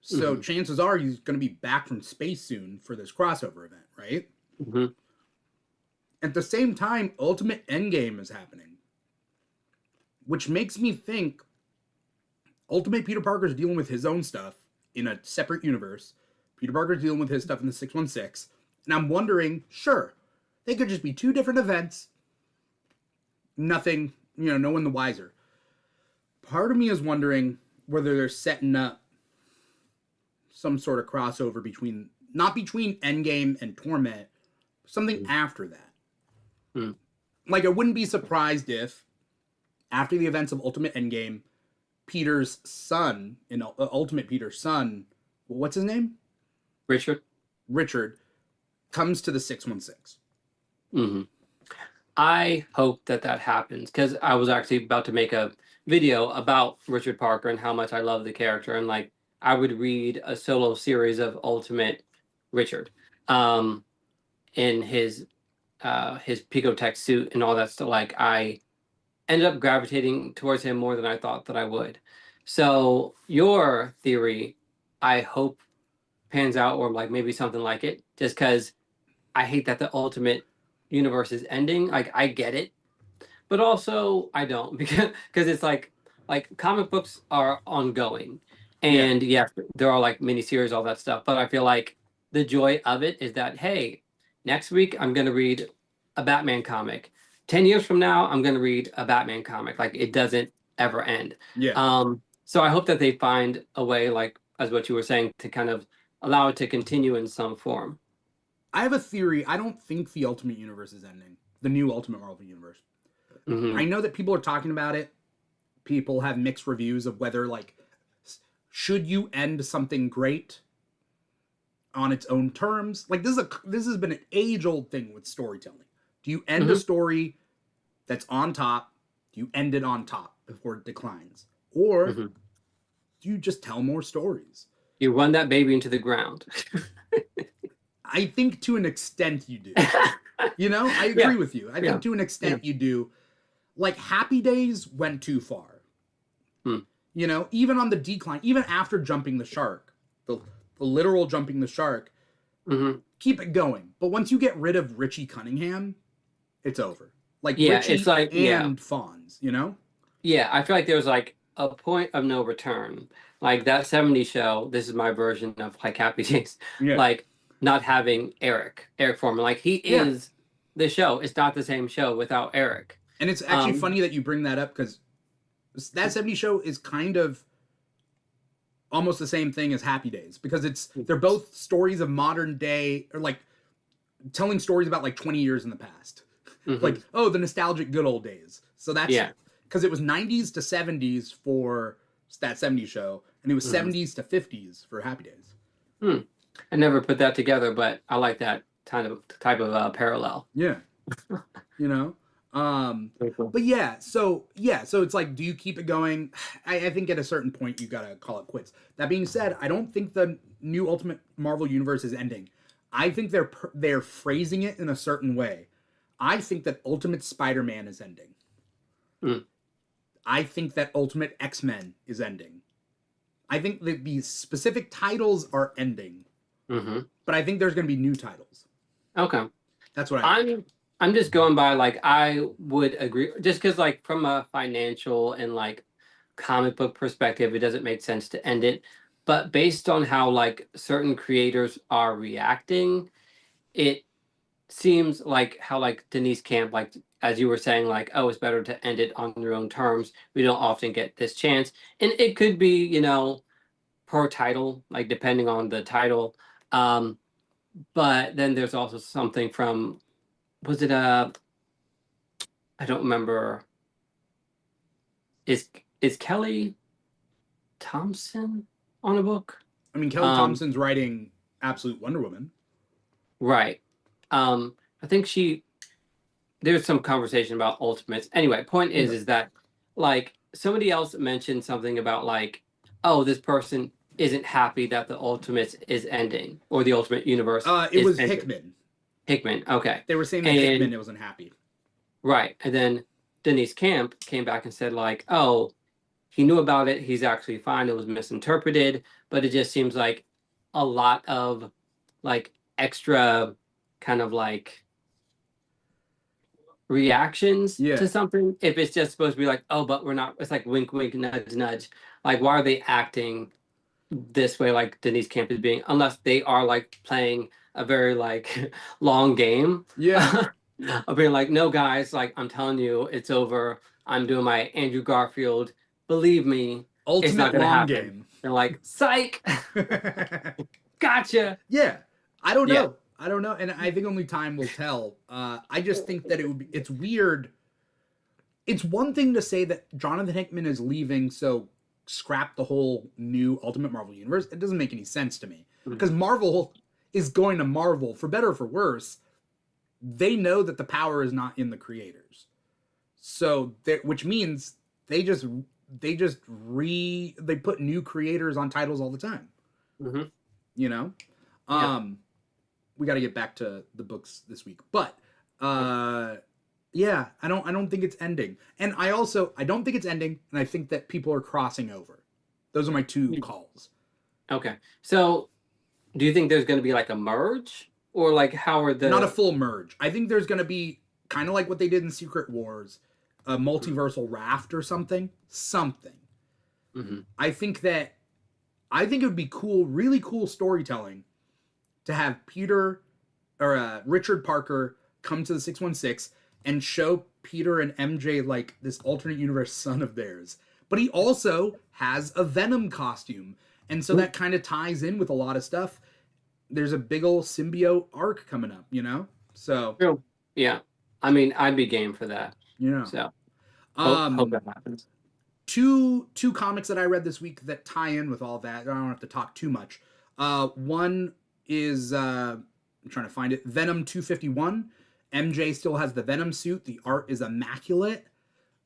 So Mhm. chances are he's going to be back from space soon for this crossover event, right? Mhm. At the same time, Ultimate Endgame is happening, which makes me think Ultimate Peter Parker's dealing with his own stuff in a separate universe. Peter Parker's dealing with his stuff in the 616. And I'm wondering, sure, they could just be two different events. Nothing, no one the wiser. Part of me is wondering whether they're setting up some sort of crossover between, not between Endgame and Torment, something after that. Mhm. Like, I wouldn't be surprised if, after the events of Ultimate Endgame, Peter's son, Ultimate Peter's son, what's his name? Richard. Richard, comes to the 616. Mhm. I hope that that happens because I was actually about to make a video about Richard Parker and how much I love the character, and like I would read a solo series of Ultimate Richard, um, in his Picotech suit and all that stuff. Like I ended up gravitating towards him more than I thought that I would. So your theory, I hope pans out, or like maybe something like it, just because I hate that the Ultimate universe is ending. Like I get it, but also I don't because it's like comic books are ongoing, Yeah. and yeah, there are like miniseries, all that stuff. But I feel like the joy of it is that hey, next week I'm gonna read a Batman comic. 10 years from now, I'm gonna read a Batman comic. Like it doesn't ever end. Yeah. So I hope that they find a way, like as what you were saying, to kind of allow it to continue in some form. I have a theory. I don't think the Ultimate Universe is ending. The new Ultimate Marvel Universe. I Hmm. know that people are talking about it. People have mixed reviews of whether, like, should you end something great on its own terms? Like, this has been an age-old thing with storytelling. Do you end a Hmm. story that's on top? Do you end it on top before it declines? Or Hmm. do you just tell more stories? You run that baby into the ground. I think to an extent you do. I Yeah, agree with you. I yeah, think to an yeah. extent you do. Like, Happy Days went too far. Hmm. Even on the decline, even after jumping the shark, the, the literal jumping the shark, Hmm. keep it going. But once you get rid of Richie Cunningham, it's over. Like Yeah, it's Richie like yeah, and Fonz. yeah. I feel like there's like a point of no return. Like that '70s show. This is my version of like Happy Days. Yeah. Like not having Eric Foreman. Like he Yeah. is the show. It's not the same show without Eric. And it's actually Um. funny that you bring that up because that 70s show is kind of almost the same thing as Happy Days because they're both stories of modern day or like telling stories about like 20 years in the past. Hmm. Like, oh, the nostalgic good old days. So that's Yeah. because it was 90s to 70s for that 70s show, and it was Hmm. 70s to 50s for Happy Days. Hmm. I never put that together, but I like that kind of type of parallel. Yeah, you know. Um, Very cool. but so it's like, do you keep it going? I think at a certain point you gotta call it quits. That being said, I don't think the new Ultimate Marvel Universe is ending. I think they're phrasing it in a certain way. I think that Ultimate Spider-Man is ending. Mm. I think that Ultimate X-Men is ending. I think that these specific titles are ending, Hmm. but I think there's going to be new titles. Okay. That's what I think. I'm just going by like I would agree just because like from a financial and like comic book perspective, it doesn't make sense to end it. But based on how like certain creators are reacting, it seems like how like Denise Camp, like as you were saying, like, oh, it's better to end it on your own terms. We don't often get this chance. And it could be, per title, like depending on the title. Um, but then there's also something from, was it I don't remember. Is is Kelly Thompson on a book? I mean, Kelly Um, Thompson's writing Absolute Wonder Woman. right. I think there's some conversation about Ultimates. Anyway, point Okay. is that like somebody else mentioned something about like, oh, this person isn't happy that the Ultimates is ending or the Ultimate Universe It is was ending. Hickman. Hickman, okay. They were saying that Hickman wasn't happy. Right. And then Denise Camp came back and said, like, oh, he knew about it. He's actually fine. It was misinterpreted. But it just seems like a lot of like extra kind of like reactions Yeah. to something. If it's just supposed to be like, oh, but we're not, it's like wink, wink, nudge, nudge. Like, why are they acting this way? Like Denise Camp is being, unless they are like playing a very like long game. Yeah. Of being like, no, guys, like I'm telling you, it's over. I'm doing my Andrew Garfield. Believe me, it's not Ultimate gonna long happen. game. They're like, psych, gotcha. Yeah. I don't know. Yeah. I don't know. And I think only time will tell. I just think that it's weird. It's one thing to say that Jonathan Hickman is leaving, so scrap the whole new Ultimate Marvel Universe. It doesn't make any sense to me. Because Marvel is going to Marvel, for better or for worse. They know that the power is not in the creators. So, which means they put new creators on titles all the time. Mm-hmm. You know? We got to get back to the books this week. But yeah, I don't think it's ending. And I don't think it's ending, and I think that people are crossing over. Those are my two calls. Okay. So, do you think there's going to be like a merge, or like how are the Not a full merge. I think there's going to be kind of like what they did in Secret Wars, a multiversal raft or something. Mm-hmm. I think it would be cool, really cool storytelling to have Peter or Richard Parker come to the 616 and show Peter and MJ like this alternate universe son of theirs. But he also has a Venom costume. And so that kind of ties in with a lot of stuff. There's a big old symbiote arc coming up, So yeah, I mean, I'd be game for that. So hope that happens. Two comics that I read this week that tie in with all that. I don't have to talk too much. One is I'm trying to find it. Venom 251. MJ still has the Venom suit. The art is immaculate.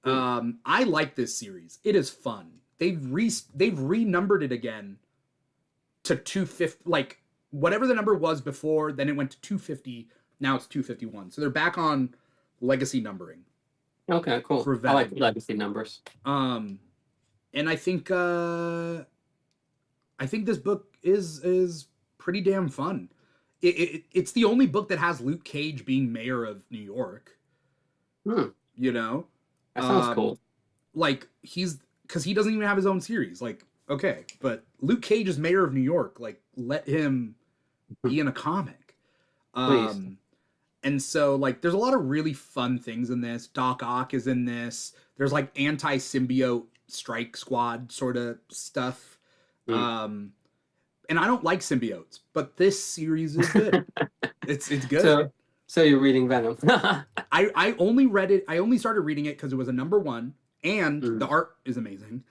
I like this series. It is fun. They've renumbered it again to 250. Like whatever the number was before, then it went to 250. Now it's 251. So they're back on legacy numbering. Okay, cool. I like legacy numbers. And I think this book is pretty damn fun. It's the only book that has Luke Cage being mayor of New York. That sounds cool. Like because he doesn't even have his own series. Like, okay, but Luke Cage is mayor of New York. Like, let him be in a comic. Please. And so, like, there's a lot of really fun things in this. Doc Ock is in this. There's, like, anti-symbiote strike squad sort of stuff. And I don't like symbiotes, but this series is good. It's good. So you're reading Venom. I only read it. I only started reading it because it was a number one, and the art is amazing.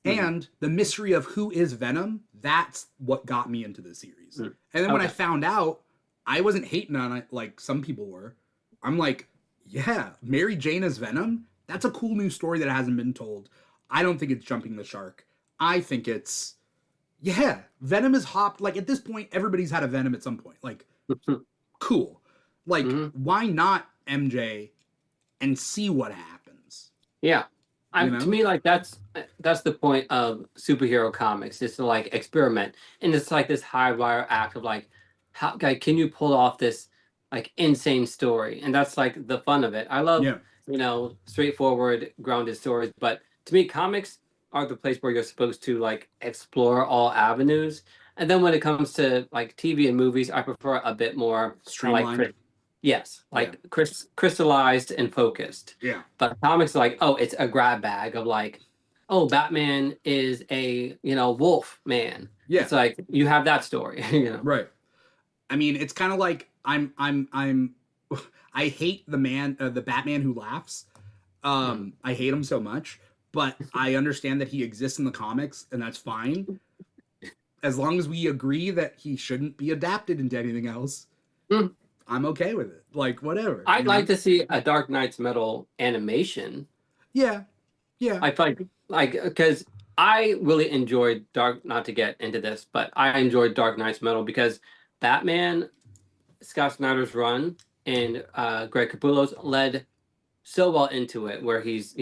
And the mystery of who is Venom, that's what got me into the series. And then when I found out, I wasn't hating on it like some people were. I'm like, yeah, Mary Jane as Venom? That's a cool new story that hasn't been told. I don't think it's jumping the shark. I think it's, yeah, Venom is hopped. Like, at this point, everybody's had a Venom at some point. Like, cool. Like, why not MJ and see what happens? Yeah. To me, like, that's the point of superhero comics, is to, like, experiment. And it's like this high wire act of, like, how can you pull off this like insane story? And that's like the fun of it. I love straightforward, grounded stories, but to me, comics are the place where you're supposed to like explore all avenues. And then when it comes to like TV and movies, I prefer a bit more kind of like Streamlined. yes, like crystallized and focused. Yeah. But comics like, oh, it's a grab bag of like, oh, Batman is a, wolf man. Yeah. It's like you have that story, Right. I mean, it's kind of like I hate the Batman who laughs. I hate him so much, but I understand that he exists in the comics, and that's fine. As long as we agree that he shouldn't be adapted into anything else, I'm okay with it. Like, whatever. I'd like to see a Dark Knight's Metal animation. Yeah. Yeah. I like because I really enjoyed not to get into this, but I enjoyed Dark Knight's Metal because Batman, Scott Snyder's run, and Greg Capullo's led so well into it, where he's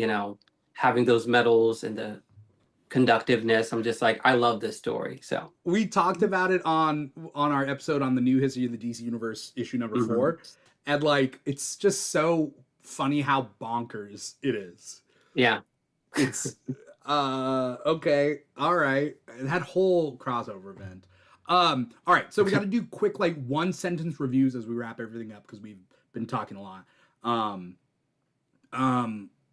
having those medals and the conductiveness. I'm just like, I love this story. So we talked about it on our episode on the new history of the DC Universe issue number 4, and like it's just so funny how bonkers it is. Yeah, it's okay, all right, that whole crossover event. All right, so we got to do quick like 1-sentence reviews as we wrap everything up because we've been talking a lot.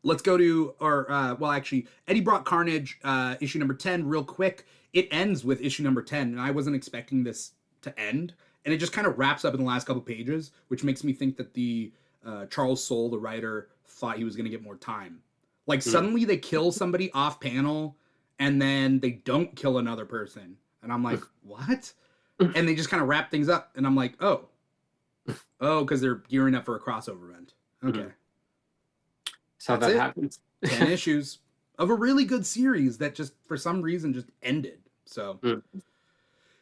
Let's go to, well, actually, Eddie brought Carnage, issue number 10, real quick. It ends with issue number 10, and I wasn't expecting this to end. And it just kind of wraps up in the last couple pages, which makes me think that the Charles Soule, the writer, thought he was going to get more time. Like, suddenly they kill somebody off panel, and then they don't kill another person. And I'm like, what? And they just kind of wrap things up, and I'm like, oh, because they're gearing up for a crossover event. Okay. So that happens. 10 issues of a really good series that just for some reason just ended. So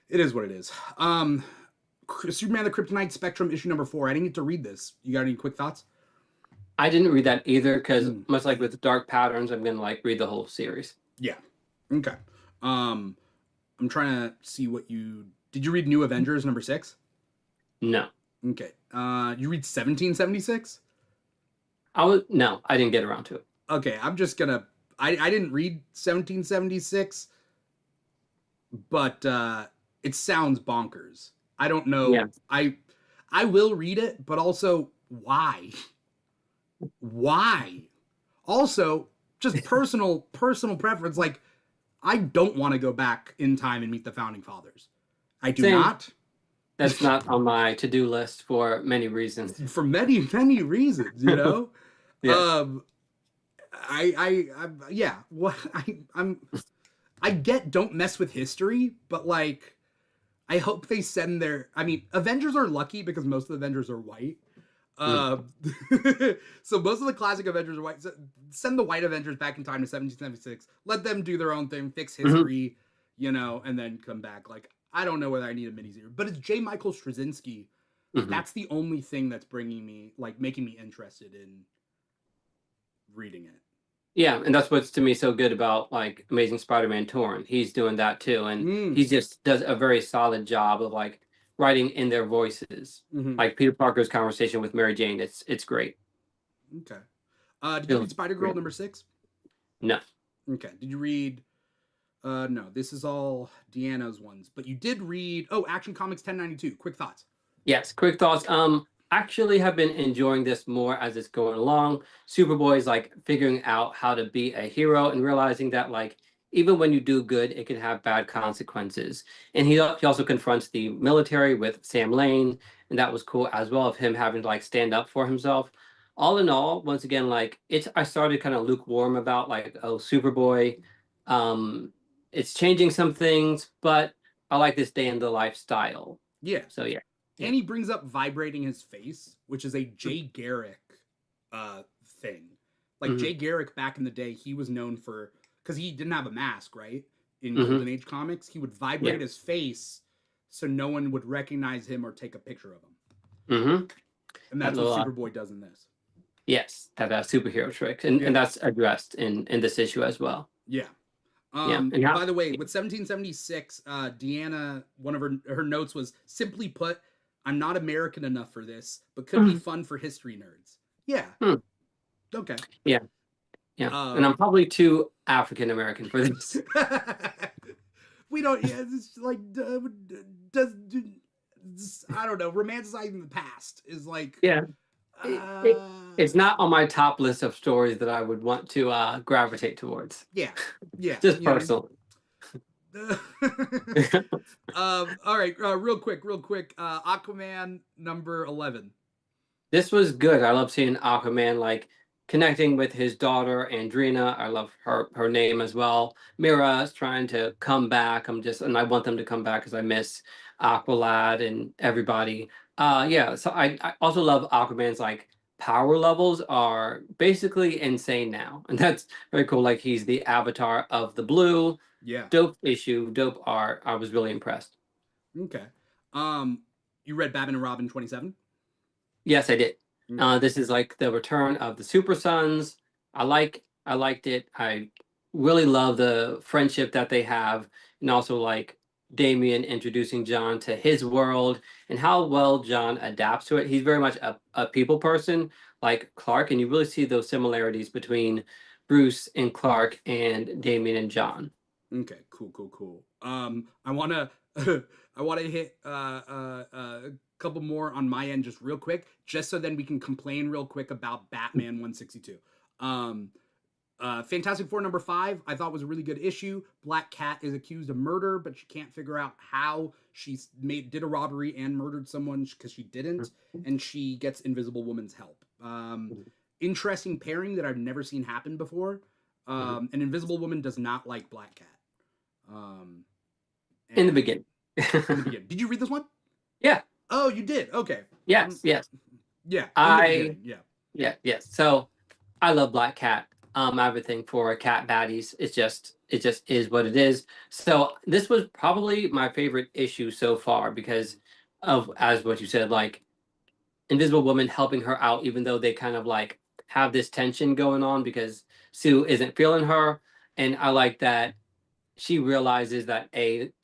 it is what it is. Superman the Kryptonite Spectrum issue number 4. I didn't get to read this. You got any quick thoughts? I didn't read that either because much like with Dark Patterns, I'm gonna like read the whole series. Yeah. Okay. I'm trying to see what did you read New Avengers number 6? No. Okay. You read 1776? No, I didn't get around to it. Okay, I'm just gonna I didn't read 1776, but it sounds bonkers. I don't know. Yeah. I will read it, but also why? Why? Also, just personal preference. Like, I don't want to go back in time and meet the founding fathers. I do not. That's not on my to-do list for many reasons. For many reasons, you know. Yes. I get don't mess with history, but like I hope they send their Avengers are lucky because most of the Avengers are white. So most of the classic Avengers are white. So send the white Avengers back in time to 1776. Let them do their own thing, fix history, and then come back. Like, I don't know whether I need a miniseries, but it's J. Michael Straczynski. That's the only thing that's making me interested in reading it. Yeah, and that's what's to me so good about like Amazing Spider-Man Torn. He's doing that too, and he just does a very solid job of like writing in their voices. Like Peter Parker's conversation with Mary Jane, it's great. Okay. Did you read Spider-Girl number 6? No. Okay. Did you read? No, this is all Deanna's ones, but you did read. Oh, Action Comics 1092. Quick thoughts. Yes, quick thoughts. Actually have been enjoying this more as it's going along. Superboy's like figuring out how to be a hero and realizing that like even when you do good, it can have bad consequences. And he also confronts the military with Sam Lane, and that was cool as well of him having to like stand up for himself. All in all, once again, like I started kind of lukewarm about like, oh, Superboy. It's changing some things, but I like this day in the lifestyle. Yeah. So yeah. And he brings up vibrating his face, which is a Jay Garrick thing. Like Jay Garrick back in the day, he was known for, because he didn't have a mask, right? In Golden Age comics, he would vibrate his face so no one would recognize him or take a picture of him. And that's what Superboy does in this. Yes, that superhero trick. And that's addressed in this issue as well. Yeah. By the way, with 1776, Deanna, one of her notes was, simply put, I'm not American enough for this, but could be fun for history nerds. Yeah. Okay. Yeah. Yeah. And I'm probably too African American for this. We don't. Yeah, it's like does. I don't know. Romanticizing the past is like. Yeah, it, it, Uh, it's not on my top list of stories that I would want to gravitate towards, yeah, yeah. just You know. personally. All right. Real quick. Aquaman number 11. This was good. I love seeing Aquaman like connecting with his daughter Andrina. I love her name as well. Mira is trying to come back. And I want them to come back because I miss Aqualad and everybody. Yeah. So I also love Aquaman's like power levels are basically insane now, and that's very cool. Like he's the avatar of the blue. Yeah. Dope issue, dope art. I was really impressed. Okay. Um, you read Batman and Robin 27? Yes, I did. Okay. This is like the return of the Super Sons. I liked it. I really love the friendship that they have, and also like Damien introducing John to his world and how well John adapts to it. He's very much a people person, like Clark, and you really see those similarities between Bruce and Clark and Damien and John. Okay, cool. I wanna I wanna hit a couple more on my end just real quick, just so then we can complain real quick about Batman 162. Um, Fantastic Four number 5, I thought was a really good issue. Black Cat is accused of murder, but she can't figure out how she did a robbery and murdered someone because she didn't, and she gets Invisible Woman's help. Interesting pairing that I've never seen happen before. An Invisible Woman does not like Black Cat. In the beginning. In the beginning. Did you read this one? Yeah. Oh, you did. Okay. Yes. Yes. Yeah. Yes. So I love Black Cat. Everything for cat baddies. It just is what it is. So this was probably my favorite issue so far because of as what you said, like Invisible Woman helping her out, even though they kind of like have this tension going on because Sue isn't feeling her. And I like that she realizes that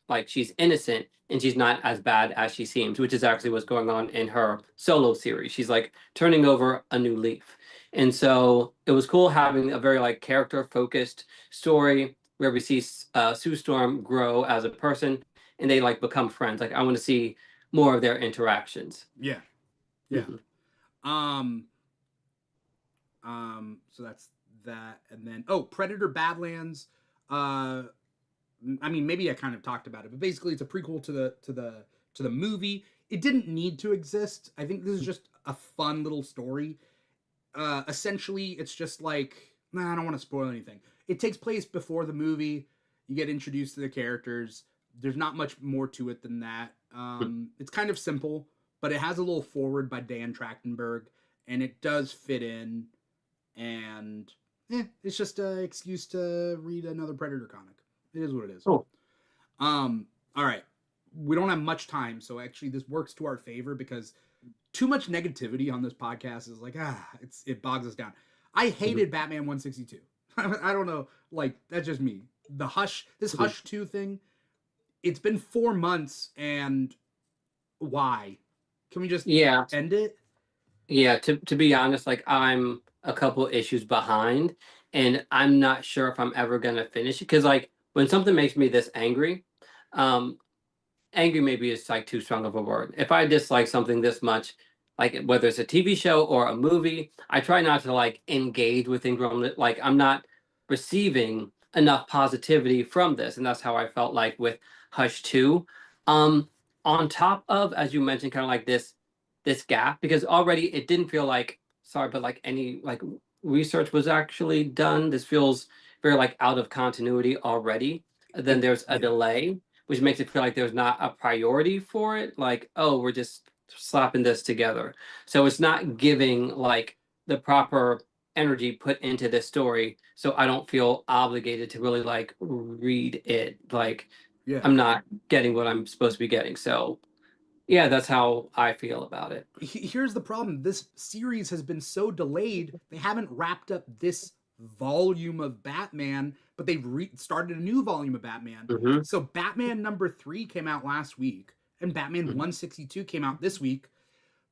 like she's innocent and she's not as bad as she seems, which is actually what's going on in her solo series. She's like turning over a new leaf. And so it was cool having a very like character focused story where we see Sue Storm grow as a person and they like become friends. Like I want to see more of their interactions. Yeah. Mm-hmm. So that's that, and then Predator Badlands. I mean, maybe I kind of talked about it, but basically, it's a prequel to the movie. It didn't need to exist. I think this is just a fun little story. Essentially, it's just like I don't want to spoil anything. It takes place before the movie. You get introduced to the characters. There's not much more to it than that. It's kind of simple, but it has a little forward by Dan Trachtenberg, and it does fit in. And it's just an excuse to read another Predator comic. It is what it is. Cool. All right. We don't have much time, so actually this works to our favor because too much negativity on this podcast is like it bogs us down. I hated Batman 162. I don't know, like that's just me. Hush 2 thing. It's been 4 months, and why? Can we just end it? Yeah, to be honest, like I'm a couple issues behind, and I'm not sure if I'm ever gonna finish it because like when something makes me this angry, um, angry maybe is like too strong of a word. If I dislike something this much, like whether it's a TV show or a movie, I try not to like engage with things where like I'm not receiving enough positivity from this, and that's how I felt like with Hush 2. Um, on top of, as you mentioned, kind of like this gap, because already it didn't feel like sorry, but like any like research was actually done. This feels very like out of continuity already. Then there's a delay, which makes it feel like there's not a priority for it. Like, oh, we're just slapping this together. So it's not giving like the proper energy put into this story. So I don't feel obligated to really like read it. Like I'm not getting what I'm supposed to be getting. So yeah, that's how I feel about it. Here's the problem. This series has been so delayed, they haven't wrapped up this volume of Batman, but they've started a new volume of Batman. Mm-hmm. So Batman number 3 came out last week, and Batman 162 came out this week,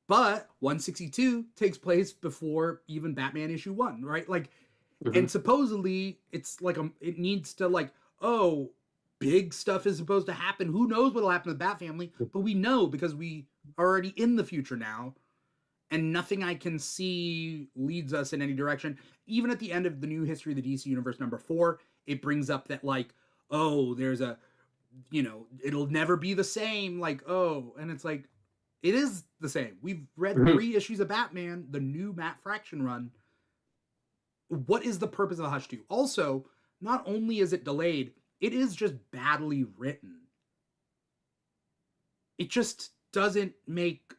but 162 takes place before even Batman issue 1, right? Like, Hmm. And supposedly it's like it needs to like, oh, big stuff is supposed to happen. Who knows what'll happen to the Bat family? But we know because we are already in the future now, and nothing I can see leads us in any direction. Even at the end of the New History of the DC Universe number 4, it brings up that like, oh, there's a, it'll never be the same. Like, oh, and it's like, it is the same. We've read Hmm. 3 issues of Batman, the new Matt Fraction run. What is the purpose of the Hush 2? Also, not only is it delayed, it is just badly written. It just doesn't make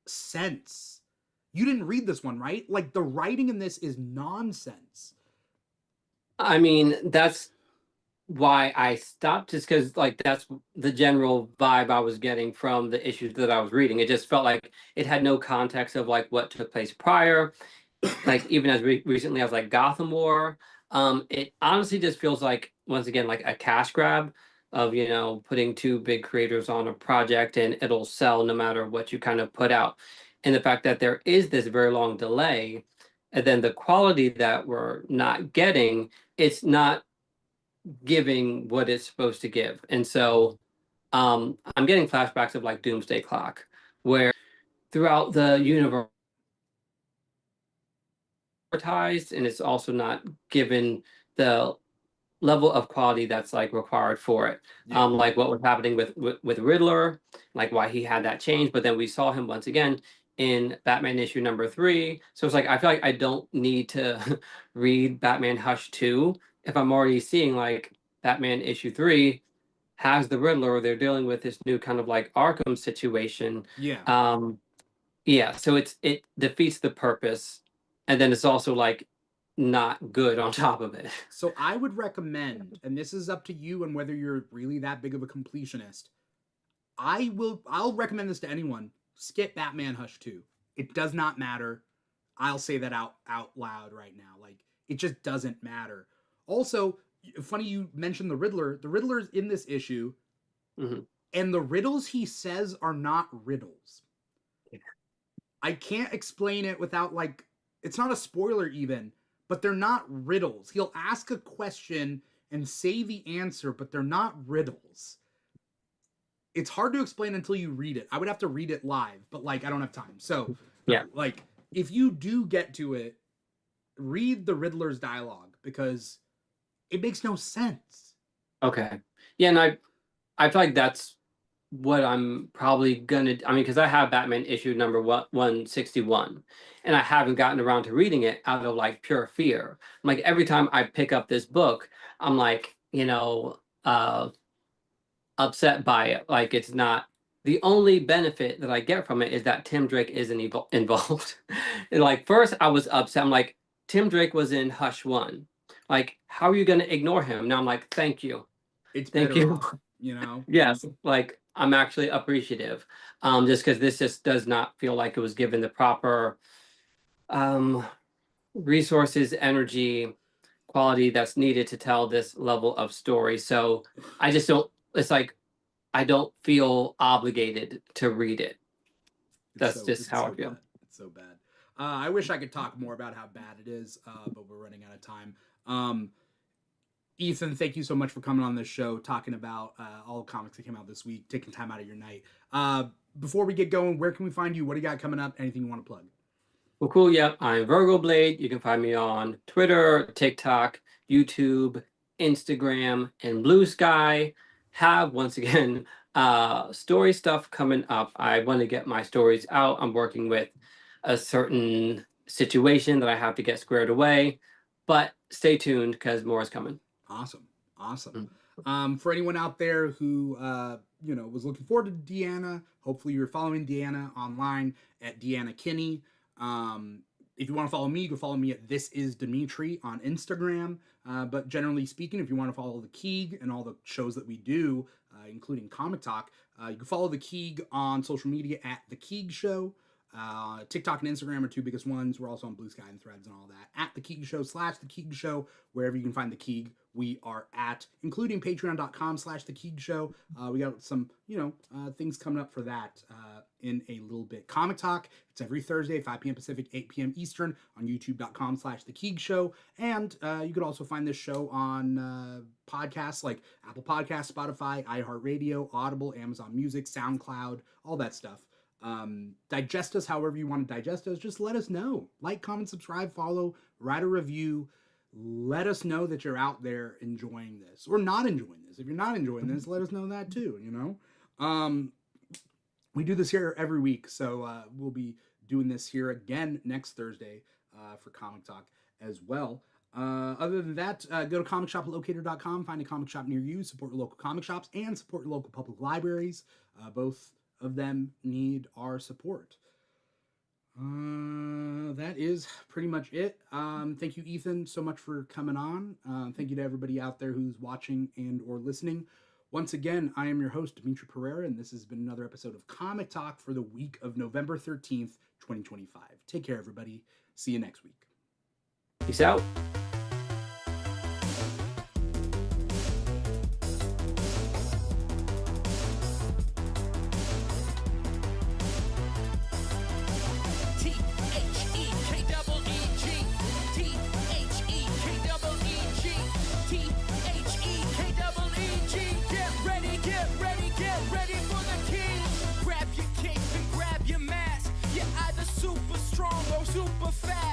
sense. You didn't read this one, right? Like the writing in this is nonsense. I mean, that's why I stopped, just because like that's the general vibe I was getting from the issues that I was reading. It just felt like it had no context of like what took place prior. Like even as recently as like Gotham War, it honestly just feels like once again like a cash grab of putting two big creators on a project and it'll sell no matter what you kind of put out. And the fact that there is this very long delay, and then the quality that we're not getting, it's not giving what it's supposed to give. And so I'm getting flashbacks of like Doomsday Clock, where throughout the universe advertised, and it's also not given the level of quality that's like required for it. Yeah. Like what was happening with Riddler, like why he had that change, but then we saw him once again in Batman issue number 3. So it's like I feel like I don't need to read Batman Hush 2 if I'm already seeing like Batman issue 3 has the Riddler, or they're dealing with this new kind of like Arkham situation. Yeah. Yeah, so it defeats the purpose, and then it's also like not good on top of it. So I would recommend, and this is up to you and whether you're really that big of a completionist. I'll recommend this to anyone. Skip Batman Hush 2. It does not matter. I'll say that out loud right now. Like it just doesn't matter. Also, funny you mentioned the Riddler. The Riddler's in this issue, Mhm. and the riddles he says are not riddles. I can't explain it without like it's not a spoiler even, but they're not riddles. He'll ask a question and say the answer, but they're not riddles. It's hard to explain until you read it. I would have to read it live, but like I don't have time. So, Yeah. like if you do get to it, read the Riddler's dialogue because it makes no sense. Okay. Yeah, and I feel like that's what I'm probably gonna. I mean, because I have Batman issue number 161, and I haven't gotten around to reading it out of like pure fear. Like every time I pick up this book, I'm like, upset by it. Like it's not the only benefit that I get from it is that Tim Drake isn't involved. And like first I was upset. I'm like, Tim Drake was in Hush One. Like, how are you gonna ignore him? Now I'm like, thank you. It's Thank better you. off, you know? Yes. Like I'm actually appreciative. Just because this just does not feel like it was given the proper um resources, energy, quality that's needed to tell this level of story. So I just don't it's like I don't feel obligated to read it. That's just It's how I so feel. bad. It's so bad. I wish I could talk more about how bad it is, but we're running out of time. Um, Ethan, thank you so much for coming on this show, talking about all the comics that came out this week, taking time out of your night. Before we get going, where can we find you? What do you got coming up? Anything you want to plug? Well, cool. Yep. I'm Virgo Blade. You can find me on Twitter, TikTok, YouTube, Instagram, and Blue Sky. Have once again story stuff coming up. I want to get my stories out. I'm working with a certain situation that I have to get squared away. But stay tuned because more is coming. Awesome. Awesome. Mm. For anyone out there who was looking forward to Deanna, hopefully you're following Deanna online at Deanna Kinney. If you want to follow me, you can follow me at This Is Dimitri on Instagram. But generally speaking, if you want to follow the Keeg and all the shows that we do, including Comic Talk, you can follow the Keeg on social media at The Keeg Show. TikTok and Instagram are two biggest ones. We're also on Blue Sky and Threads and all that. At The Keeg Show / The Keeg Show, wherever you can find The Keeg, we are at, including patreon.com / The Keeg Show. We got some, things coming up for that in a little bit. Comic Talk, it's every Thursday, 5 p.m. Pacific, 8 p.m. Eastern on youtube.com / The Keeg Show. And you could also find this show on podcasts like Apple Podcasts, Spotify, iHeartRadio, Audible, Amazon Music, SoundCloud, all that stuff. Digest us however you want to digest us. Just let us know. Like, comment, subscribe, follow, write a review. Let us know that you're out there enjoying this or not enjoying this. If you're not enjoying this, let us know that too, We do this here every week, so we'll be doing this here again next Thursday for Comic Talk as well. Other than that, go to comicshoplocator.com, find a comic shop near you, support your local comic shops, and support your local public libraries. Both of them need our support. That is pretty much it. Thank you, Ethan, so much for coming on. Thank you to everybody out there who's watching and or listening. Once again, I am your host, Dimithri Perera, and this has been another episode of Comic Talk for the week of November 13th, 2025. Take care, everybody. See you next week. Peace out. Super strong or super fast.